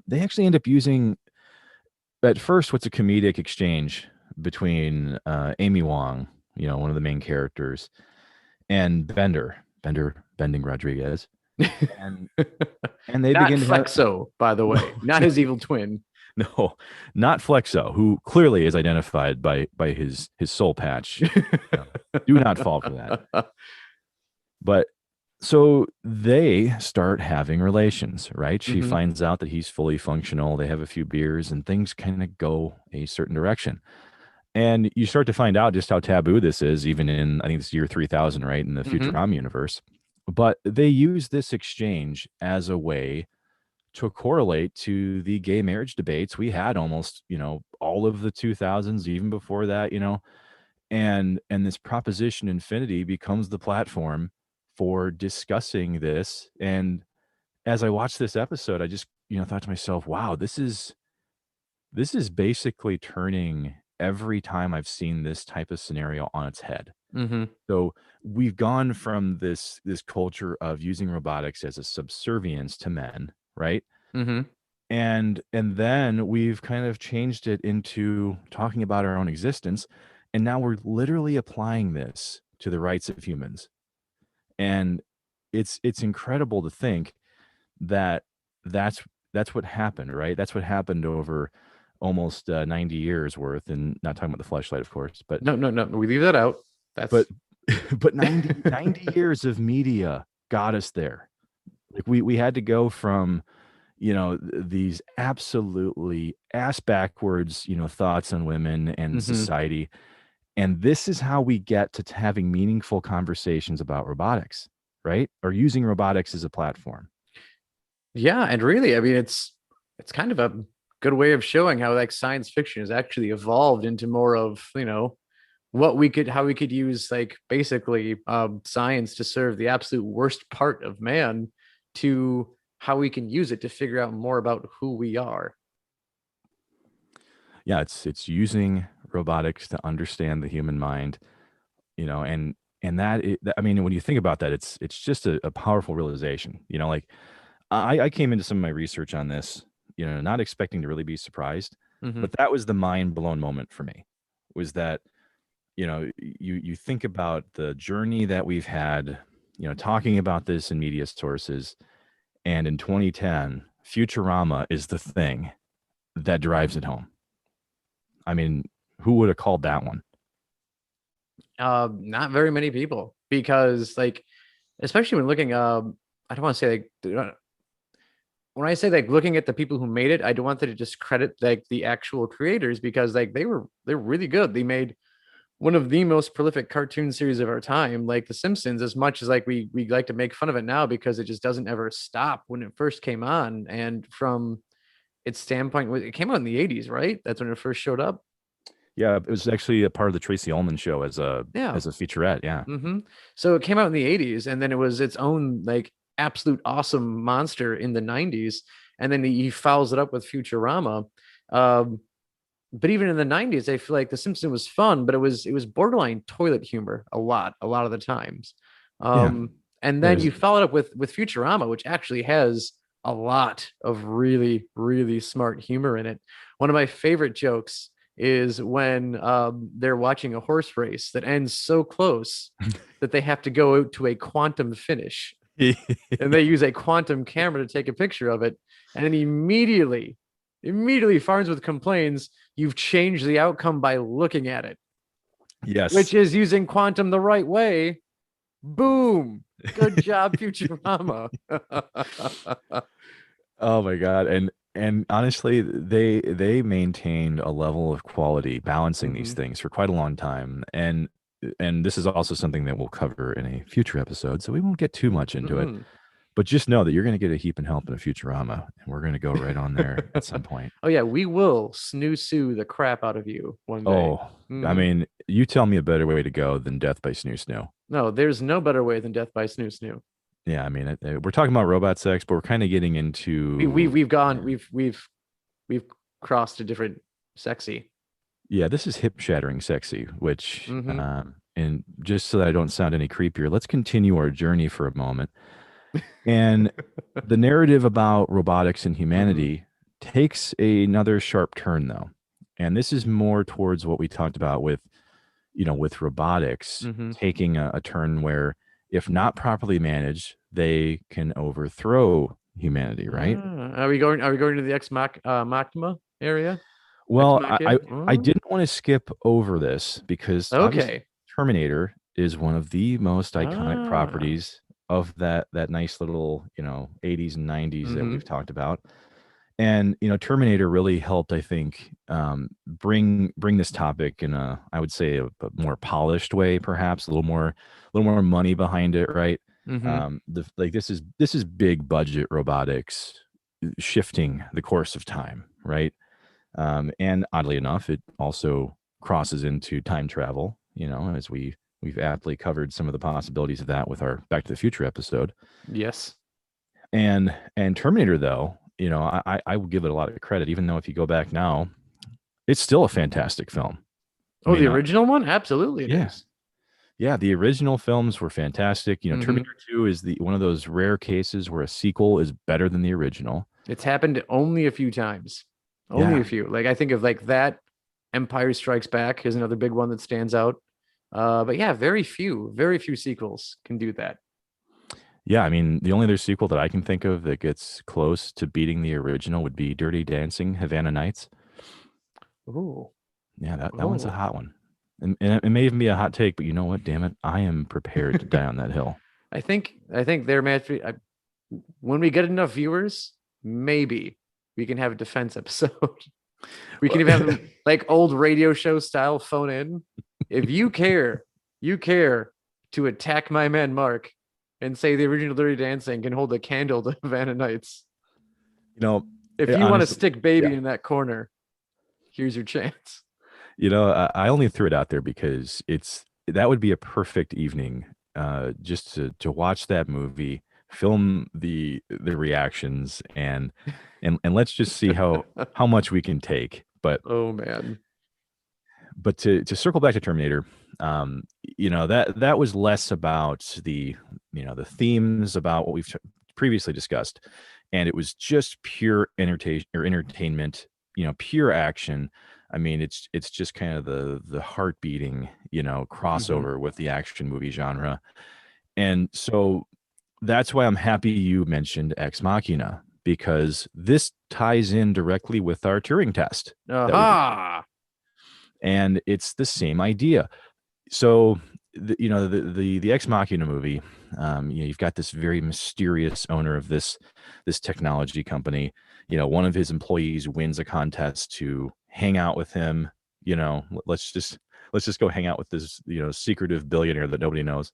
They actually end up using, at first, what's a comedic exchange between Amy Wong, one of the main characters, and Bender Bending Rodriguez, and they Not begin to have Flexo, by the no, way, not his evil twin. no, not Flexo, who clearly is identified by his soul patch. Do not fall for that. But so they start having relations, right? She Hmm. finds out that he's fully functional. They have a few beers and things kind of go a certain direction. And you start to find out just how taboo this is, even in, I think it's year 3000, right? In the Hmm. Futurama universe. But they use this exchange as a way to correlate to the gay marriage debates we had almost, all of the 2000s, even before that, and this Proposition Infinity becomes the platform for discussing this. And as I watched this episode, I just thought to myself, wow, this is basically turning every time I've seen this type of scenario on its head. Hmm. So we've gone from this culture of using robotics as a subservience to men, right? Hmm. And then we've kind of changed it into talking about our own existence, and now we're literally applying this to the rights of humans. And it's incredible to think that that's that's what happened, right? That's what happened over almost 90 years worth, and not talking about the fleshlight, of course, but No, no, no. We leave that out. but That's but 90 years of media got us there. Like we had to go from these absolutely ass backwards thoughts on women and hmm. society, and this is how we get to having meaningful conversations about robotics, right? Or using robotics as a platform. Yeah, and really, I mean, it's kind of a good way of showing how like science fiction has actually evolved into more of, what we could how we could use like basically science to serve the absolute worst part of man to how we can use it to figure out more about who we are. Yeah, it's using robotics to understand the human mind, and I mean, when you think about that, it's just a powerful realization. Like I came into some of my research on this, not expecting to really be surprised, Hmm. but that was the mind blown moment for me. Was that you think about the journey that we've had, talking about this in media sources, And in 2010, Futurama is the thing that drives it home. I mean, who would have called that one? Not very many people because like, especially when looking, I don't want to say like when I say like looking at the people who made it, I don't want to discredit like the actual creators because like they're really good. They made one of the most prolific cartoon series of our time, like The Simpsons, as much as like we like to make fun of it now because it just doesn't ever stop when it first came on. And from its standpoint, it came out in the 80s, right? That's when it first showed up. Yeah, it was actually a part of the Tracy Ullman show Yeah. as a featurette. Yeah. So it came out in the 80s and then it was its own like absolute awesome monster in the 90s. And then he follows it up with Futurama. Um, but even in the 90s, I feel like The Simpsons was fun, but it was borderline toilet humor a lot of the times. Yeah. Um, and then There's you followed up with Futurama, which actually has a lot of really, really smart humor in it. One of my favorite jokes is when they're watching a horse race that ends so close that they have to go out to a quantum finish and they use a quantum camera to take a picture of it. And then immediately Farnsworth complains, you've changed the outcome by looking at it, which yes. is using quantum the right way. Boom. Good job, Futurama. Oh my God. And honestly, they maintained a level of quality balancing these Mm-hmm. things for quite a long time. And this is also something that we'll cover in a future episode, so we won't get too much into it. Mm-hmm. But just know that you're going to get a heap and help in a Futurama, and we're going to go right on there at some point. Oh yeah, we will snoo the crap out of you one day. Oh, I Mm-hmm. mean, you tell me a better way to go than death by snoo snoo. No, there's no better way than death by snoo. Yeah, I mean, we're talking about robot sex, but we're kind of getting into We've gone yeah. we've crossed a different sexy. Yeah, this is hip shattering sexy, which Mm-hmm. and just so that I don't sound any creepier, let's continue our journey for a moment. And the narrative about robotics and Mm-hmm. humanity takes another sharp turn though. And this is more towards what we talked about with, with robotics Mm-hmm. taking a turn where if not properly managed, they can overthrow humanity, right? Are we going to the Maxima area? Ex Well, Machina? I didn't want to skip over this because obviously Okay. Terminator is one of the most iconic Ah. properties of that nice little, 80s and 90s that Mm-hmm. we've talked about. And Terminator really helped, I think, bring this topic in I would say, a more polished way, perhaps a little more money behind it, right? Mm-hmm. This is big budget robotics shifting the course of time, right? And oddly enough, it also crosses into time travel, as we've aptly covered some of the possibilities of that with our Back to the Future episode. Yes. And Terminator, though, I would give it a lot of credit, even though if you go back now, it's still a fantastic film. I Oh, the mean, original one? Absolutely it yeah, is. yeah, the original films were fantastic. Mm-hmm. Terminator 2 is the one of those rare cases where a sequel is better than the original. It's happened only a few times. Only Yeah, a few. Like I think of like that Empire Strikes Back is another big one that stands out. But yeah, very few sequels can do that. yeah. I mean, the only other sequel that I can think of that gets close to beating the original would be Dirty Dancing, Havana Nights. Ooh. Yeah, that one's a Oh. hot one. And it may even be a hot take, but you know what? Damn it. I am prepared to die on that hill. I think they're meant to when we get enough viewers, maybe we can have a defense episode. We can Well, even have them like old radio show style phone in. If you care to attack my man Mark and say the original Dirty Dancing can hold a candle to Havana Nights. you know, If you want to honestly, stick yeah. baby in that corner, here's your chance. I only threw it out there because that would be a perfect evening, just to watch that movie, film the reactions, and let's just see how much we can take. Oh man. But to circle back to Terminator, that was less about the themes about what we've previously discussed, and it was just pure entertainment, pure action. I mean, it's just kind of the heart beating, Mm-hmm. crossover with the action movie genre. And so that's why I'm happy you mentioned Ex Machina, because this ties in directly with our Turing test that we did. Aha. And it's the same idea. So the Ex Machina movie, you've got this very mysterious owner of this technology company. One of his employees wins a contest to hang out with him. Let's just go hang out with this secretive billionaire that nobody knows,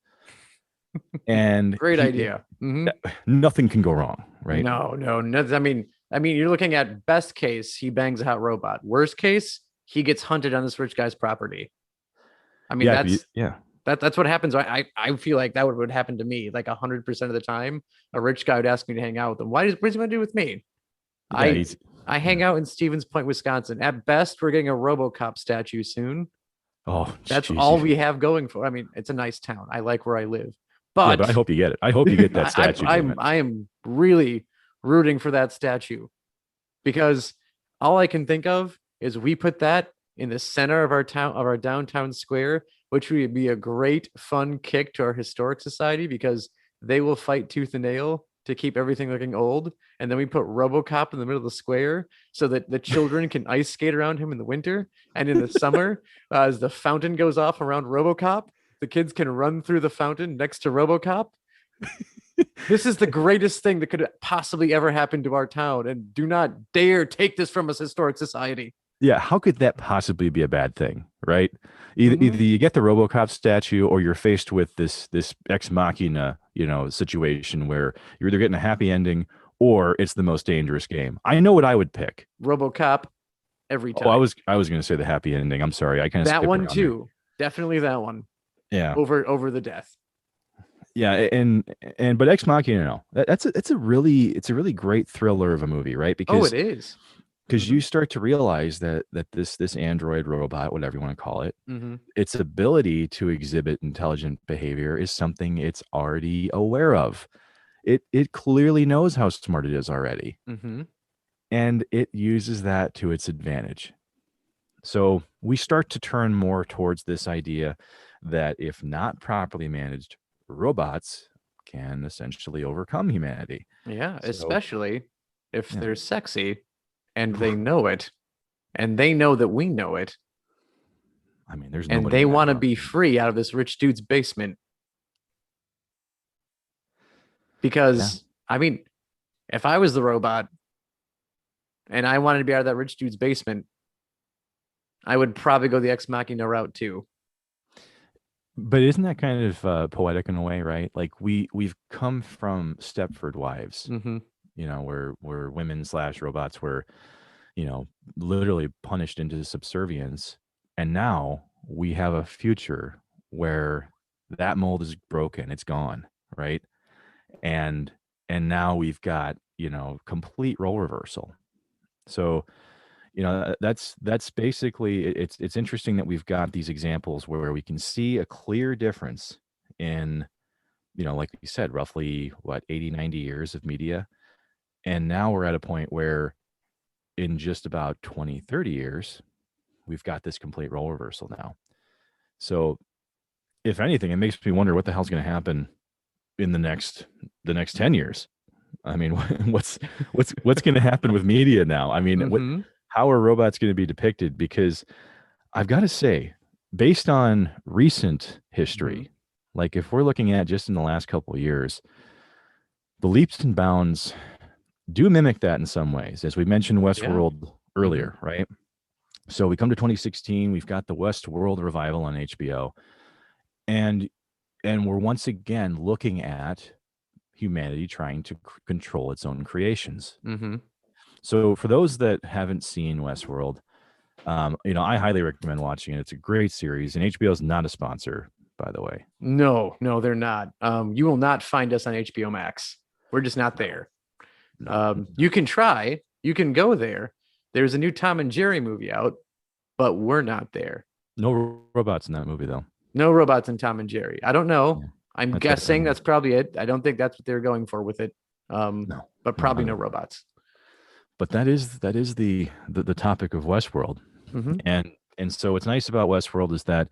and Great idea. Hmm. nothing can go wrong, right? No. I mean, you're looking at best case, he bangs a hot robot. Worst case, he gets hunted on this rich guy's property. I mean, Yeah, that's yeah, that's what happens. I feel like that would happen to me like 100% of the time. A rich guy would ask me to hang out with him. What does he want to do with me? yeah. I I hang out in Stevens Point, Wisconsin. At best, we're getting a RoboCop statue soon. Oh, That's jeez. all we have going for. I mean, it's a nice town. I like where I live, Yeah, but I but hope you get it. I hope you get that I, statue, I damn I'm it. I am really rooting for that statue because all I can think of is we put that in the center of our town of our downtown square, which would be a great fun kick to our historic society because they will fight tooth and nail to keep everything looking old. And then we put RoboCop in the middle of the square so that the children can ice skate around him in the winter. And in the summer, as the fountain goes off around RoboCop, the kids can run through the fountain next to RoboCop. This is the greatest thing that could possibly ever happen to our town. And do not dare take this from us, historic society. Yeah, how could that possibly be a bad thing, right? Either Mhm. you get the RoboCop statue, or you're faced with this Ex Machina, situation where you're either getting a happy ending or it's the most dangerous game. I know what I would pick. RoboCop every Oh, I time. was I was going to say the happy ending. I'm sorry, I kind of That skipped one around there. too. Definitely that one Yeah, over the death. yeah, and but Ex Machina, no, it's a really great thriller of a movie, right? Oh, it Because is. because Mm-hmm. you start to realize that this android robot, whatever you want to call it, Mm-hmm. its ability to exhibit intelligent behavior is something it's already aware of. It clearly knows how smart it is already, Mm-hmm. and it uses that to its advantage. So we start to turn more towards this idea that if not properly managed, robots can essentially overcome humanity. Yeah, So especially if yeah, they're sexy and they know it, and they know that we know it, I mean, there's and nobody they in that want to room. be free out of this rich dude's basement. Yeah. Because, I mean, if I was the robot and I wanted to be out of that rich dude's basement, I would probably go the Ex Machina route too. But isn't that kind of poetic in a way, right? Like we've come from Stepford Wives, Mm-hmm. where women slash robots were, literally punished into subservience, and now we have a future where that mold is broken, it's gone, right? And now we've got complete role reversal. So that's basically it's interesting that we've got these examples where we can see a clear difference in like you said, roughly what 80-90 years of media, and now we're at a point where in just about 20-30 years we've got this complete role reversal now. So if anything, it makes me wonder what the hell's going to happen in the next 10 years. I mean, what's going to happen with media now? I mean, Mm-hmm. how are robots going to be depicted? Because I've got to say, based on recent Mm-hmm. history, like if we're looking at just in the last couple of years, the leaps and bounds do mimic that in some ways. As we mentioned Yeah. Westworld Mm-hmm. earlier, right? So we come to 2016, we've got the Westworld revival on HBO, and we're once again looking at humanity trying to control its own creations. Mm-hmm. So for those that haven't seen Westworld, I highly recommend watching it. It's a great series, and HBO is not a sponsor, by the way. No, they're not. You will not find us on HBO Max. We're just not No, there. no, You can try. You can go there. There's a new Tom and Jerry movie out, but we're not there. no robots in that movie, though. No robots in Tom and Jerry. I don't know. Yeah, I'm that's better for guessing me. that's probably it. I don't think that's what they're going for with it. No, But no, probably not no at all. robots. But that is the topic of Westworld, Mm-hmm. and And so what's nice about Westworld is that,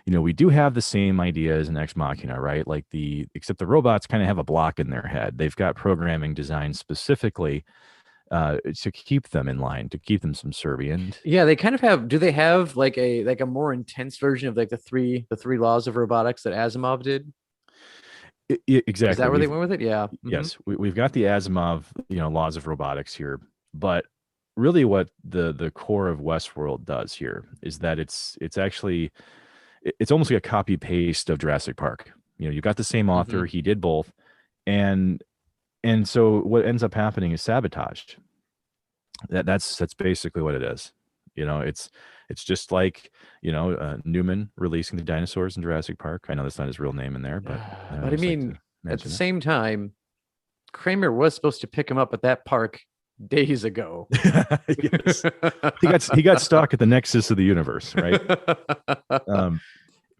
we do have the same ideas in Ex Machina, right? Like except the robots kind of have a block in their head. They've got programming designed specifically to keep them in line, to keep them subservient. Yeah, they kind of have. Do they have like a more intense version of like the three laws of robotics that Asimov did? Is Exactly. that where they went with it? Yeah. Yes, we've got the Asimov, laws of robotics here, but really what the core of Westworld does here is that it's actually it's almost like a copy paste of Jurassic Park. You've got the same Hmm. author, he did both, and so what ends up happening is sabotage. That's basically what it is. It's just like Newman releasing the dinosaurs in Jurassic Park. I know that's not his real name in there, but I But I always like mean, to at the mention same time, Kramer was supposed to pick him up at that park days ago. it. Yes, he got stuck at the nexus of the universe, right? Um,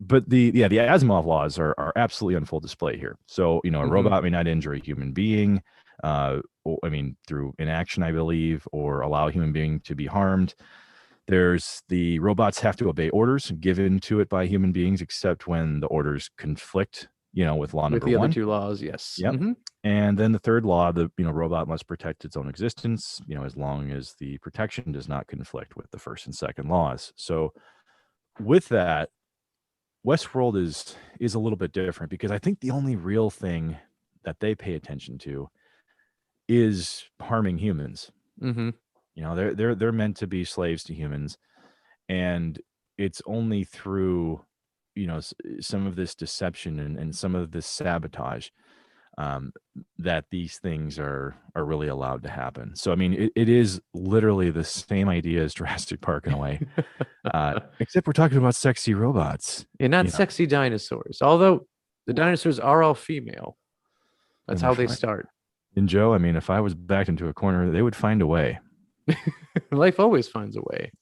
but the Asimov laws are absolutely on full display here. So a Hmm. robot may not injure a human being. I mean, through inaction, I believe, or allow a human being to be harmed. There's the robots have to obey orders given to it by human beings, except when the orders conflict, with law With number the other one. two laws, yes. Yep. And then the third law, the robot must protect its own existence, as long as the protection does not conflict with the first and second laws. So with that, Westworld is a little bit different because I think the only real thing that they pay attention to is harming humans. Hmm. They're meant to be slaves to humans, and it's only through some of this deception and some of this sabotage um, that these things are really allowed to happen. So I mean, it is literally the same idea as Jurassic Park in a way, except we're talking about sexy robots. And not You know, sexy dinosaurs. Although the dinosaurs are all female. and That's they're how they fine. start. And Joe, I mean, if I was backed into a corner, they would find a way. Life always finds a way.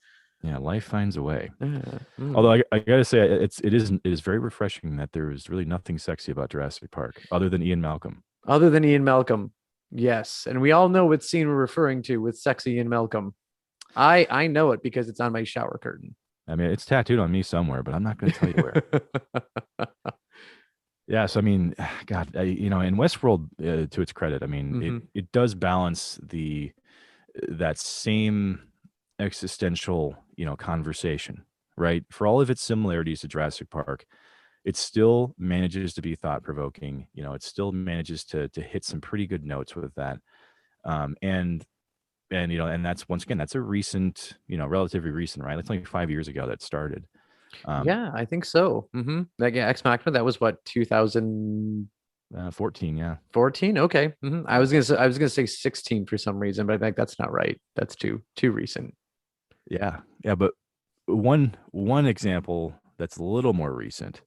Yeah, life finds a way. Mm. Although I gotta say, it is very refreshing that there is really nothing sexy about Jurassic Park other than Ian Malcolm. Other than Ian Malcolm. Yes. And we all know what scene we're referring to with sexy Ian Malcolm. I know it because it's on my shower curtain. I mean, it's tattooed on me somewhere, but I'm not going to tell you where. Yes, I mean, God, in Westworld, to its credit, I mean, it Hmm. it does balance that same existential, conversation, right? For all of its similarities to Jurassic Park, it still manages to be thought provoking. It still manages to hit some pretty good notes with that. And and that's once again, that's a recent, relatively recent, right? That's like 5 years ago that started. Um, Yeah, I think so. Like yeah, Ex Machina, that was what, 2014? 14, yeah. Okay. I Yep. was gonna say 16 for some reason, but I think that's not right. That's too recent. Yeah, yeah, but one example that's a little more recent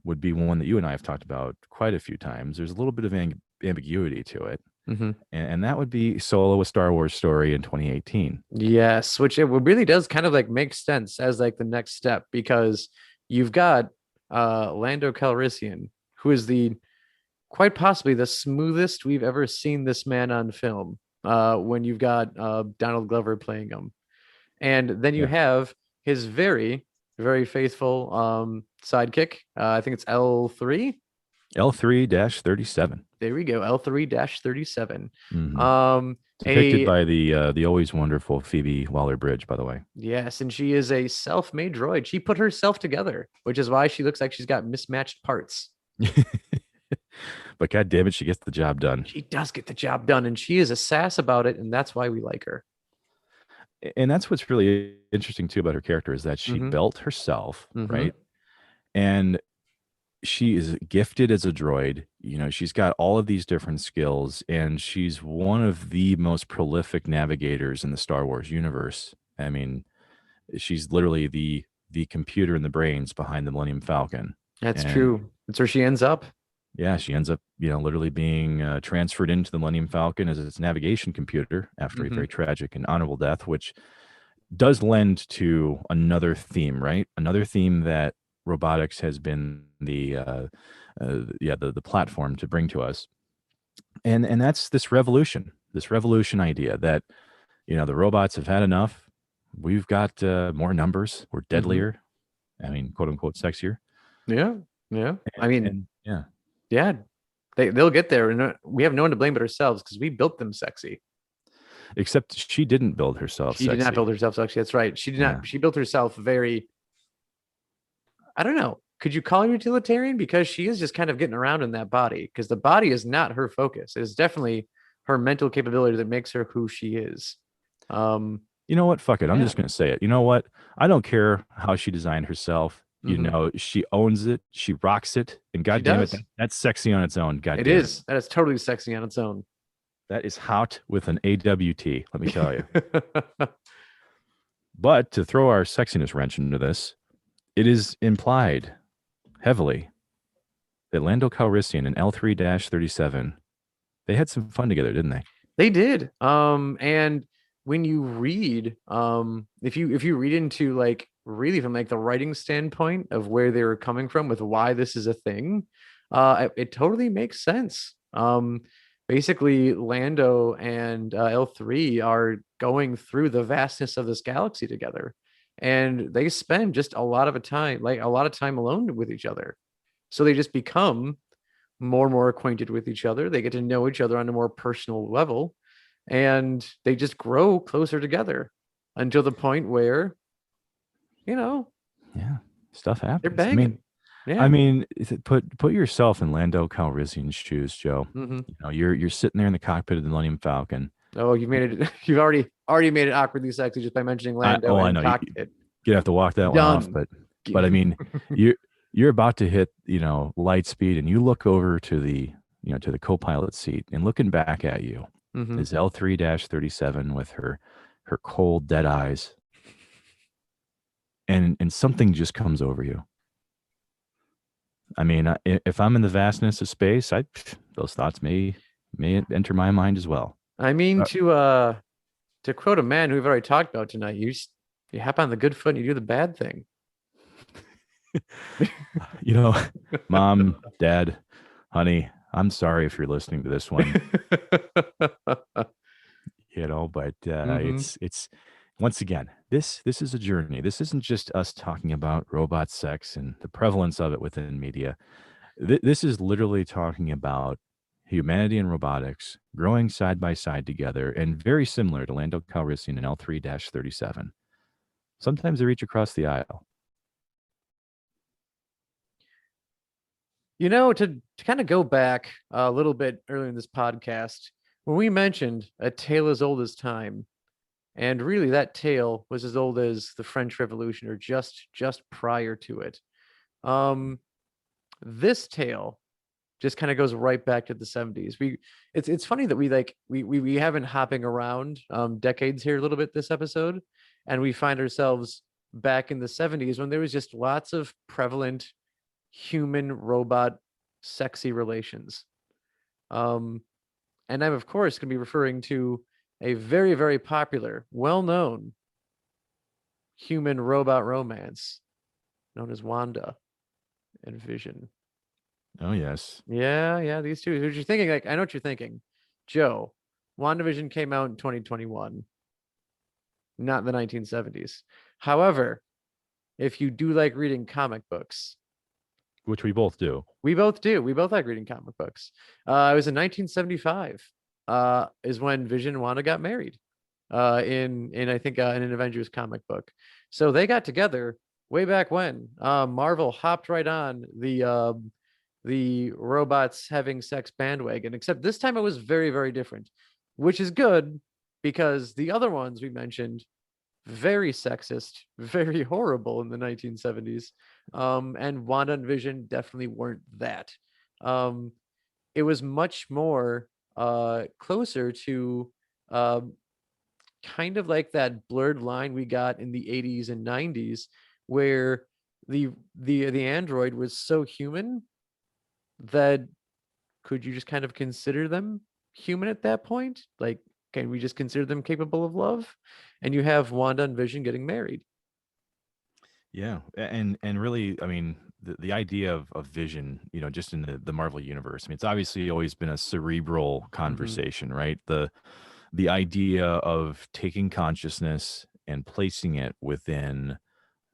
would be one that you and I have talked about quite a few times. There's a little bit of ambiguity to it, Hmm. and that would be Solo: A Star Wars Story in 2018. Yes, which it really does kind of like make sense as like the next step because you've got Lando Calrissian, who is the quite possibly the smoothest we've ever seen this man on film. When you've got Donald Glover playing him, and then you Yeah, have his very faithful sidekick. I think it's L3. L3-37. There we go, L3-37. Mm-hmm. Um, Depicted a by the always wonderful Phoebe Waller-Bridge, by the way. Yes, and she is a self-made droid. She put herself together, which is why she looks like she's got mismatched parts. But God damn it, she gets the job done. She does get the job done, and she is a sass about it, and that's why we like her. And that's what's really interesting too about her character is that she Mm-hmm. built herself, Mm-hmm. right? And she is gifted as a droid. She's got all of these different skills, and she's one of the most prolific navigators in the Star Wars universe. I mean, she's literally the computer and the brains behind the Millennium Falcon. That's And true. That's where she ends up. yeah, she ends up, literally being transferred into the Millennium Falcon as its navigation computer after a Mm-hmm. very tragic and honorable death, which does lend to another theme, right? Another theme that robotics has been the platform to bring to us, and that's this revolution idea that the robots have had enough. We've got more numbers. We're Hmm. deadlier. I mean, quote unquote, sexier. Yeah, yeah. I mean, And yeah, yeah, they'll get there, and we have no one to blame but ourselves because we built them sexy. except she didn't build herself She did not sexy. build herself sexy. That's right. She did Yeah. not. She built herself very. I don't know. Could you call her utilitarian? Because she is just kind of getting around in that body. Because the body is not her focus. It is definitely her mental capability that makes her who she is. Um, You know what? Fuck it. I'm yeah. just going to say it. You know what? I don't care how she designed herself. You Hmm. know, she owns it. She rocks it. And She God damn it, does. that's sexy on its own. God It damn it. is. That is totally sexy on its own. That is hot with an AWT, let me tell you. But to throw our sexiness wrench into this, it is implied heavily that Lando Calrissian and L3 37, they had some fun together, didn't they? They did. And when you read, if you read into like really from like the writing standpoint of where they were coming from with why this is a thing, it totally makes sense. Basically, Lando and L3 are going through the vastness of this galaxy together, and they spend just a lot of a time, like a lot of time alone with each other. So they just become more and more acquainted with each other. They get to know each other on a more personal level, and they just grow closer together until the point where, you know, Yeah. Stuff they're happens. banging. I Yeah. mean, put yourself in Lando Calrissian's shoes, Joe. Hmm. You know, you're sitting there in the cockpit of the Millennium Falcon. Oh, you made it. You've already made it awkwardly sexy just by mentioning Lando I and know cockpit. you'd have to walk that one off, Done. but I mean, you're you're about to hit, light speed, and you look over to the co-pilot seat, and looking back at you Hmm. is L3 37 with her cold, dead eyes, and something just comes over you. I mean, if I'm in the vastness of space, those thoughts may enter my mind as well. I mean, Uh, to quote a man who we've already talked about tonight, you hop on the good foot and you do the bad thing. you know, mom, dad, honey, I'm sorry if you're listening to this one. But Hmm. it's once again, this is a journey. This isn't just us talking about robot sex and the prevalence of it within media. This is literally talking about humanity and robotics growing side by side together, and very similar to Lando Calrissian and L3 37. Sometimes they reach across the aisle. To kind of go back a little bit earlier in this podcast, when we mentioned a tale as old as time, and really that tale was as old as the French Revolution or just prior to it. Um, this tale just kind of goes right back to the 70s. It's funny that we have been hopping around decades here a little bit this episode, and we find ourselves back in the 70s when there was just lots of prevalent human robot sexy relations. Um, and I'm of course going to be referring to a very, very popular, well-known human robot romance known as Wanda and Vision. Oh yes. Yeah, yeah, these two. What you're thinking, like, I know what you're thinking. Joe, WandaVision came out in 2021, not in the 1970s. However, if you do like reading comic books, Which we both do. we both do. We both like reading comic books. It was in 1975. Is when Vision and Wanda got married. In I think in an Avengers comic book. So they got together way back when. Marvel hopped right on the robots having sex bandwagon, except this time it was very, very different, which is good because the other ones we mentioned very sexist, very horrible in the 1970s. And Wanda and Vision definitely weren't that. Um, it was much more closer to uh, kind of like that blurred line we got in the 80s and 90s where the android was so human that could you just kind of consider them human at that point? Like, can we just consider them capable of love? And you have Wanda and Vision getting married. Yeah, and really, I mean, the idea of vision, just in the Marvel universe. I mean, it's obviously always been a cerebral Hmm. conversation, right? The idea of taking consciousness and placing it within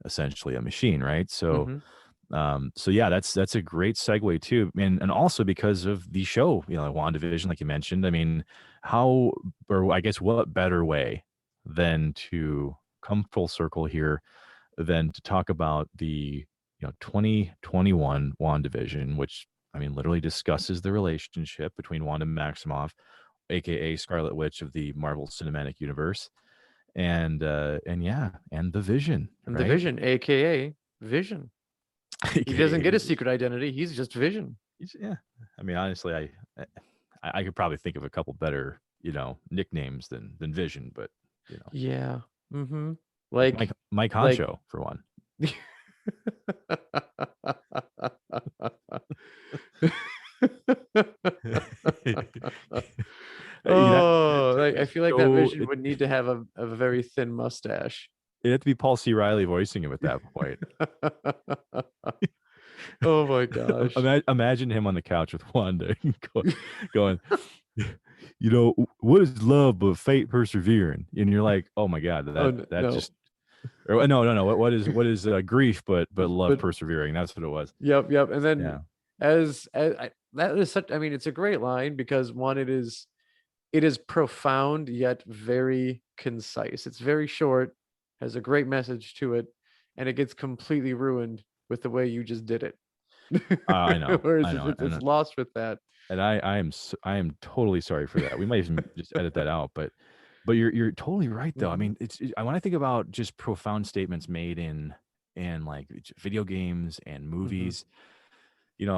essentially a machine, right? Mm-hmm. So yeah, that's a great segue too, and also because of the show, WandaVision, like you mentioned. I mean, how, or I guess what better way than to come full circle here than to talk about the 2021 WandaVision, which I mean literally discusses the relationship between Wanda Maximoff, aka Scarlet Witch of the Marvel Cinematic Universe, and yeah, and the Vision, And the right? Vision, aka Vision. He doesn't AKA get the a Vision. secret identity. He's just Vision. Yeah. I mean, honestly, I could probably think of a couple better, nicknames than Vision, but Yeah. Mm-hmm. like Mike Like Honcho for one. Oh, It'd like be I feel like that so Vision would need to have a very thin mustache. it'd have to be Paul C. Riley voicing him at that point. Oh my gosh. Imagine him on the couch with Wanda going, what is love but fate persevering? And you're like, oh my God, Oh that no. just, or, no. What is love but But persevering? That's what it was. yep. And then Yeah. that is such, I mean, it's a great line because one, it is profound yet very concise. It's very short, has a great message to it, and it gets completely ruined with the way you just did it. I know, Whereas I know, it's lost with that. and I am totally sorry for that. We might even just edit that out, but you're totally right though. I Mm-hmm. mean, when I think about just profound statements made in like video games and Mm-hmm. movies,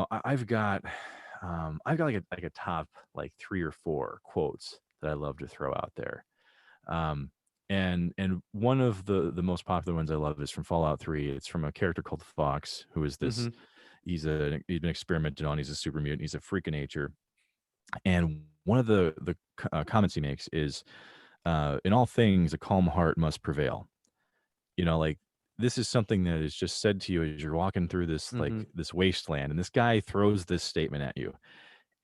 I've got like a top like 3 or 4 quotes that I love to throw out there. Um, and one of the most popular ones I love is from Fallout 3. It's from a character called Fox, who is this. Mm-hmm. He's been experimented on. He's a super mutant. He's a freak of nature. And one of the comments he makes is, "In all things, a calm heart must prevail." Like this is something that is just said to you as you're walking through this Mm-hmm. like this wasteland, and this guy throws this statement at you,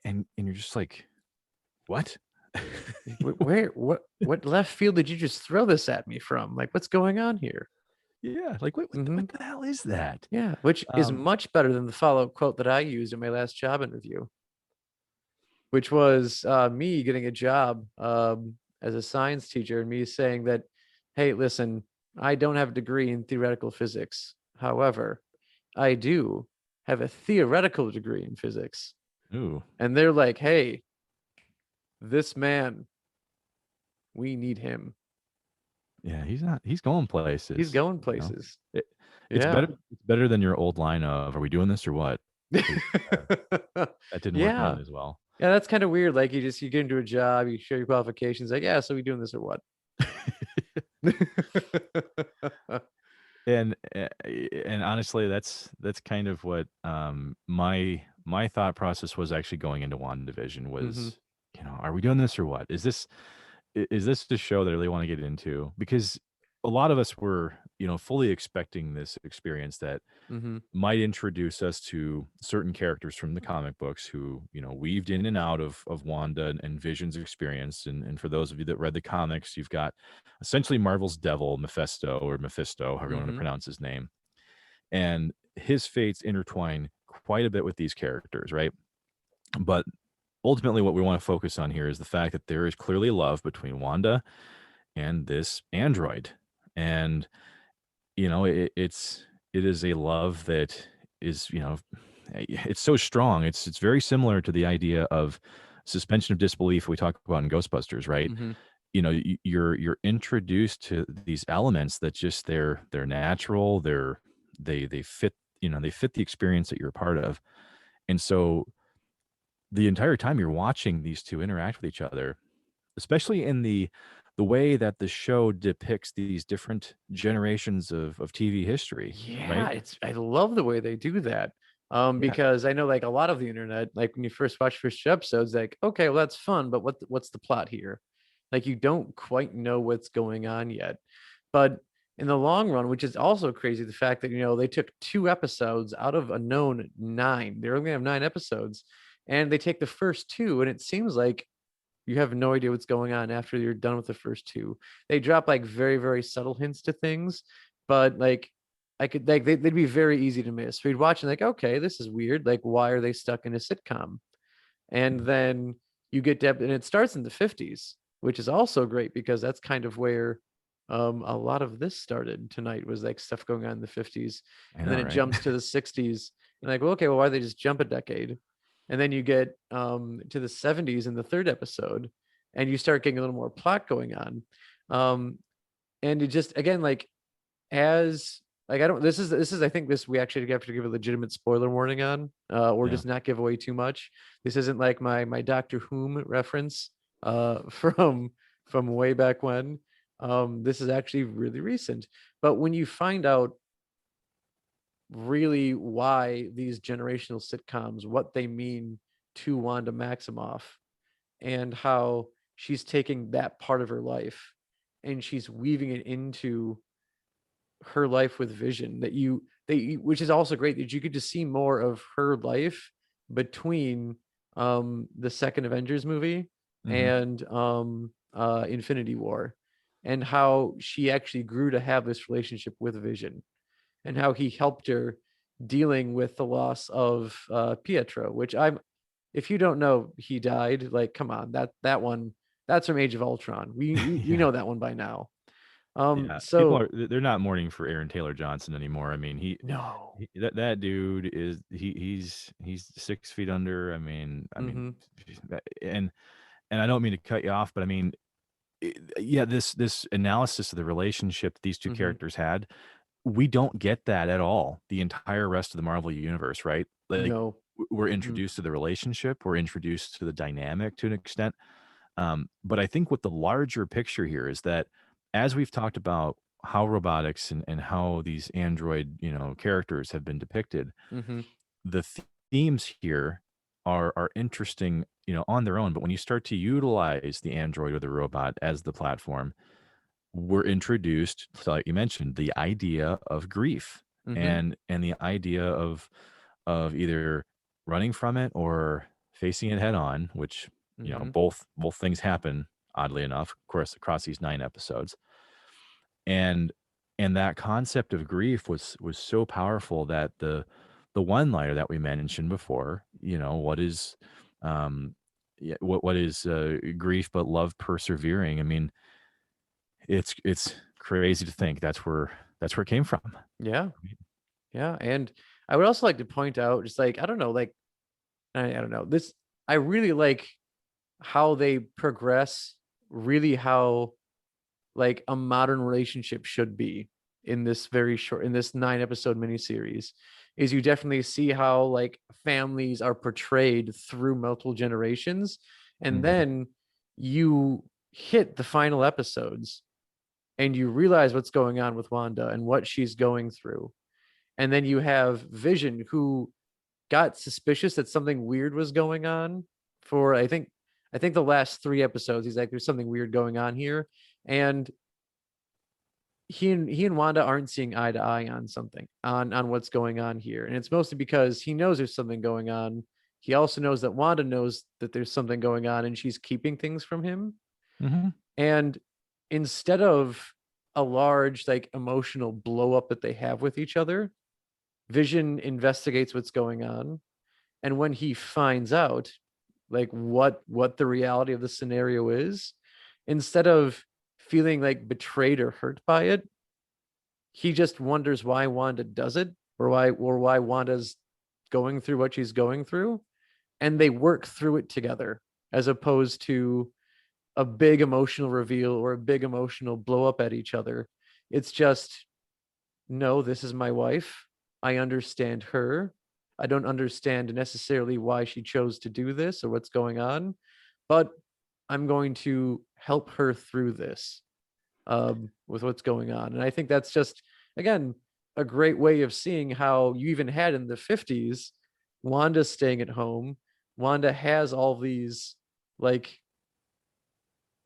and you're just like, "What?" Where what left field did you just throw this at me from? Like, what's going on here? Yeah, like what what, Mm-hmm. what the hell is that? Yeah, which is Um, much better than the follow-up quote that I used in my last job interview, which was me getting a job as a science teacher and me saying that, hey, listen, I don't have a degree in theoretical physics. However, I do have a theoretical degree in physics. ooh, And they're like, hey, this man, we need him. yeah, he's going He's places. going You know, places. it, it's Yeah. better than your old line of "Are we doing this or what?" 'Cause, that didn't work Yeah. nearly as well. Yeah, that's kind of weird. Like you get into a job, you show your qualifications, like, yeah, so we doing this or what? And honestly, that's kind of what my thought process was actually going into WandaVision Hmm. was, are we doing this or what? Is this the show that I really want to get into? Because a lot of us were, fully expecting this experience that Hmm. might introduce us to certain characters from the comic books who, weaved in and out of Wanda and Vision's experience. And for those of you that read the comics, you've got essentially Marvel's devil, Mephisto, however you want to Hmm. pronounce his name. And his fates intertwine quite a bit with these characters, right? But ultimately, what we want to focus on here is the fact that there is clearly love between Wanda and this android. And it is a love that is, it's so strong. It's very similar to the idea of suspension of disbelief we talk about in Ghostbusters, right? Hmm. You're introduced to these elements that just they're natural, they fit, they fit the experience that you're a part of. And so the entire time you're watching these two interact with each other, especially in the way that the show depicts these different generations of TV history, Yeah, right? I love the way they do that. Yeah. Because I know like a lot of the internet, like when you first watch first two episodes, like, okay, well that's fun, but what's the plot here? Like you don't quite know what's going on yet. But in the long run, which is also crazy, the fact that they took 2 episodes out of a known 9. They're only gonna have 9 episodes, and they take the first two, and it seems like You have no idea what's going on after you're done with the first two. They drop like very, very subtle hints to things, but like I could like they'd be very easy to miss. We'd watch and like, okay, this is weird. Like, why are they stuck in a sitcom? And then you get to, and it starts in the 50s, which is also great because that's kind of where a lot of this started tonight, was like stuff going on in the 50s. I And know, then it right? jumps to the 60s. And like, well, okay, well, why they just jump a decade? And then you get to the 70s in the third episode, and you start getting a little more plot going on. And it just, again, like, as like, I don't, this is I think this, we actually have to give a legitimate spoiler warning on, or Yeah. just not give away too much. This isn't like my Doctor Whom reference from way back when. This is actually really recent. But when you find out really why these generational sitcoms, what they mean to Wanda Maximoff, and how she's taking that part of her life and she's weaving it into her life with Vision, which is also great that you get to see more of her life between the second Avengers movie Hmm. and Infinity War, and how she actually grew to have this relationship with Vision, and how he helped her dealing with the loss of Pietro, which I'm, if you don't know, he died. Like, come on, that one, that's from Age of Ultron. We Yeah. know that one by now. Yeah. People So are, they're not mourning for Aaron Taylor Johnson anymore. I mean, no. that dude is, he's 6 feet under. I mean, Mm-hmm. and I don't mean to cut you off, but I mean, yeah, this analysis of the relationship that these two Mm-hmm. characters had, we don't get that at all the entire rest of the Marvel universe, right? Like, No. we're Mm-mm. introduced to the relationship, we're introduced to the dynamic to an extent. But I think what the larger picture here is that, as we've talked about how robotics and how these android, characters have been depicted, Mm-hmm. the themes here are interesting, on their own. But when you start to utilize the android or the robot as the platform, we're introduced to, like you mentioned, the idea of grief, Mm-hmm. and the idea of either running from it or facing it head on, which, Mm-hmm. both things happen, oddly enough, of course, across these 9 episodes. And that concept of grief was so powerful that the one liner that we mentioned before, what is, yeah, what is, grief but love persevering? I mean, it's crazy to think that's where it came from. Yeah. Yeah. And I would also like to point out, just like, I don't know, like, I don't know. This, I really like how they progress, really how like a modern relationship should be in this very short, in this 9 episode miniseries. Is you definitely see how like families are portrayed through multiple generations, and Mhm, then you hit the final episodes and you realize what's going on with Wanda and what she's going through. And then you have Vision, who got suspicious that something weird was going on for, I think the last 3 episodes. He's like, there's something weird going on here. And he and Wanda aren't seeing eye to eye on something, on what's going on here. And it's mostly because he knows there's something going on. He also knows that Wanda knows that there's something going on and she's keeping things from him. mhm, And instead of a large like emotional blow up that they have with each other, Vision investigates what's going on. And when he finds out like what the reality of the scenario is, instead of feeling like betrayed or hurt by it, he just wonders why Wanda does it, or why Wanda's going through what she's going through, and they work through it together, as opposed to a big emotional reveal or a big emotional blow up at each other. It's just, no, this is my wife. I understand her. I don't understand necessarily why she chose to do this or what's going on, but I'm going to help her through this, with what's going on. And I think that's just, again, a great way of seeing how you even had in the 50s, Wanda staying at home. Wanda has all these, like,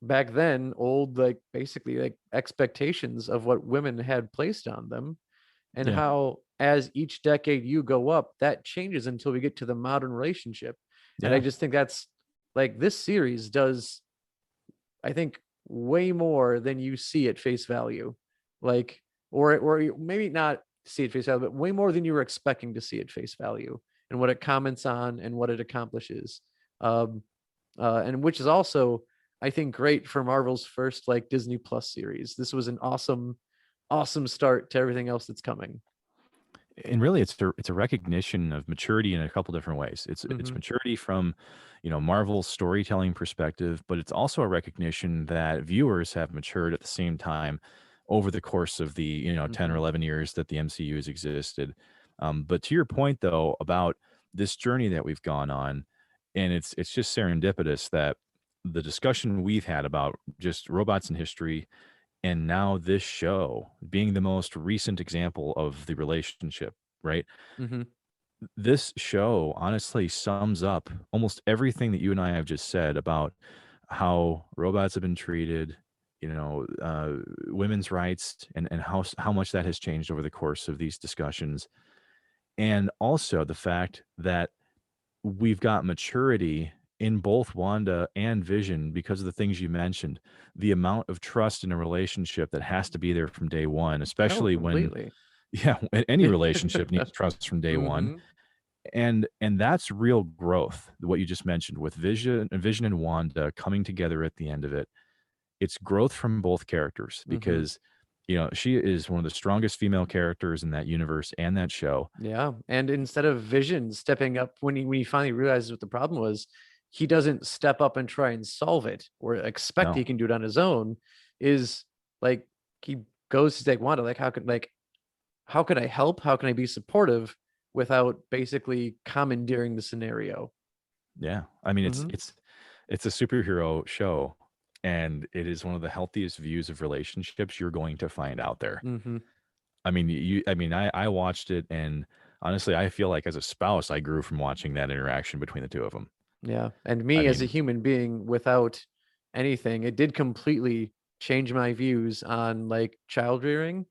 back then, old, like, basically, like, expectations of what women had placed on them, and yeah, how as each decade you go up, that changes until we get to the modern relationship. And I yeah, just think that's, like, this series does I think, way more than you see at face value. Like, or maybe not see at face value, but way more than you were expecting to see at face value, and what it comments on and what it accomplishes. Um, and which is also, I think, great for Marvel's first like Disney Plus series. This was an awesome start to everything else that's coming. And really, it's a recognition of maturity in a couple different ways. It's Mm-hmm. maturity from, Marvel's storytelling perspective, but it's also a recognition that viewers have matured at the same time over the course of the 10 Mm-hmm. or 11 years that the MCU has existed. But to your point though about this journey that we've gone on, and it's just serendipitous that the discussion we've had about just robots in history and now this show being the most recent example of the relationship, right? Mm-hmm. This show honestly sums up almost everything that you and I have just said about how robots have been treated, women's rights, and how much that has changed over the course of these discussions, and also the fact that we've got maturity in both Wanda and Vision because of the things you mentioned. The amount of trust in a relationship that has to be there from day one, Oh, especially when, completely. yeah, any relationship needs trust from day one. Mm-hmm. And that's real growth. What you just mentioned with Vision and Wanda coming together at the end of it. It's growth from both characters Mm-hmm. because she is one of the strongest female characters in that universe and that show. Yeah. And instead of Vision stepping up when he finally realizes what the problem was, he doesn't step up and try and solve it or expect he No. can do it on his own. Is like he goes to take Wanda, like how can I help? How can I be supportive without basically commandeering the scenario? Yeah. I mean, it's Mm-hmm. it's it's a superhero show, and it is one of the healthiest views of relationships you're going to find out there. Mm-hmm. I watched it, and honestly, I feel like as a spouse, I grew from watching that interaction between the two of them. Yeah. And I me as a mean, human being without anything, it did completely change my views on like child rearing.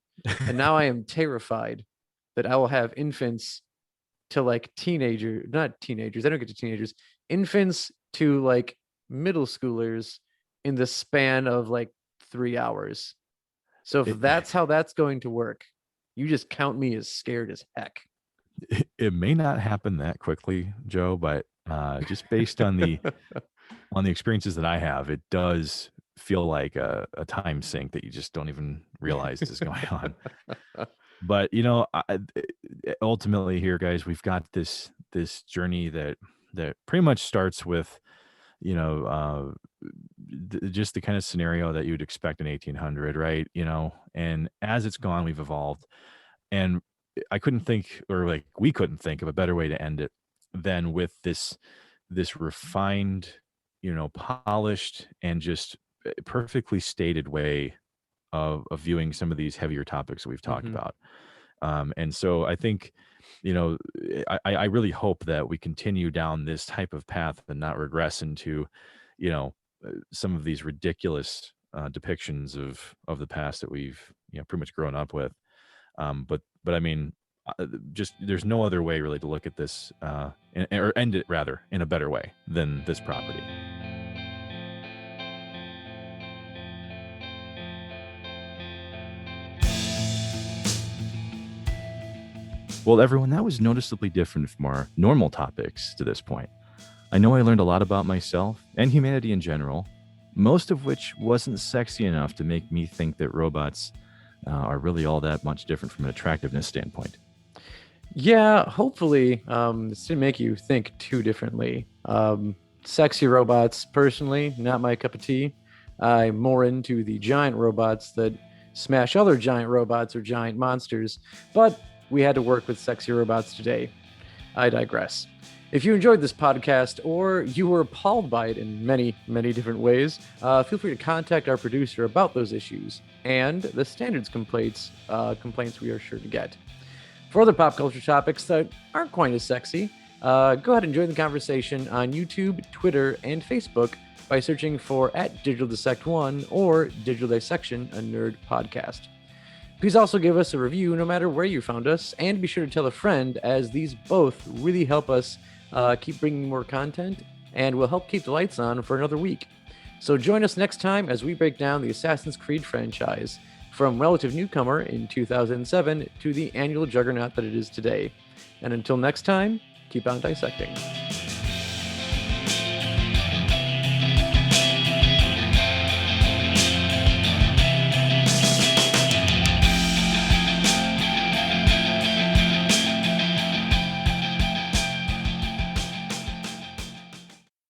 And now I am terrified that I will have infants to like not teenagers, I don't get to teenagers, infants to like middle schoolers in the span of like 3 hours. So if it that's how that's going to work, you just count me as scared as heck. it may not happen that quickly, Joe, but just based on the experiences that I have, it does feel like a time sink that you just don't even realize is going on. But ultimately here, guys, we've got this journey that pretty much starts with just the kind of scenario that you'd expect in 1800, right? And as it's gone, we've evolved, and I couldn't think, or like we couldn't think of a better way to end it than with this refined, polished and just perfectly stated way of viewing some of these heavier topics that we've talked Mm-hmm. about. And so I think, you know, I really hope that we continue down this type of path and not regress into, some of these ridiculous depictions of the past that we've, pretty much grown up with. But I mean, just there's no other way really to look at this, or end it rather in a better way than this property. Well, everyone, that was noticeably different from our normal topics to this point. I know I learned a lot about myself and humanity in general, most of which wasn't sexy enough to make me think that robots are really all that much different from an attractiveness standpoint. Yeah, hopefully, this didn't make you think too differently. Sexy robots, personally, not my cup of tea. I'm more into the giant robots that smash other giant robots or giant monsters, but we had to work with sexy robots today. I digress. If you enjoyed this podcast or you were appalled by it in many, many different ways, feel free to contact our producer about those issues and the standards complaints we are sure to get. For other pop culture topics that aren't quite as sexy, go ahead and join the conversation on YouTube, Twitter, and Facebook by searching for @DigitalDissect1 or Digital Dissection, a nerd podcast. Please also give us a review no matter where you found us, and be sure to tell a friend, as these both really help us keep bringing more content and will help keep the lights on for another week. So join us next time as we break down the Assassin's Creed franchise, from relative newcomer in 2007 to the annual juggernaut that it is today. And until next time, keep on dissecting.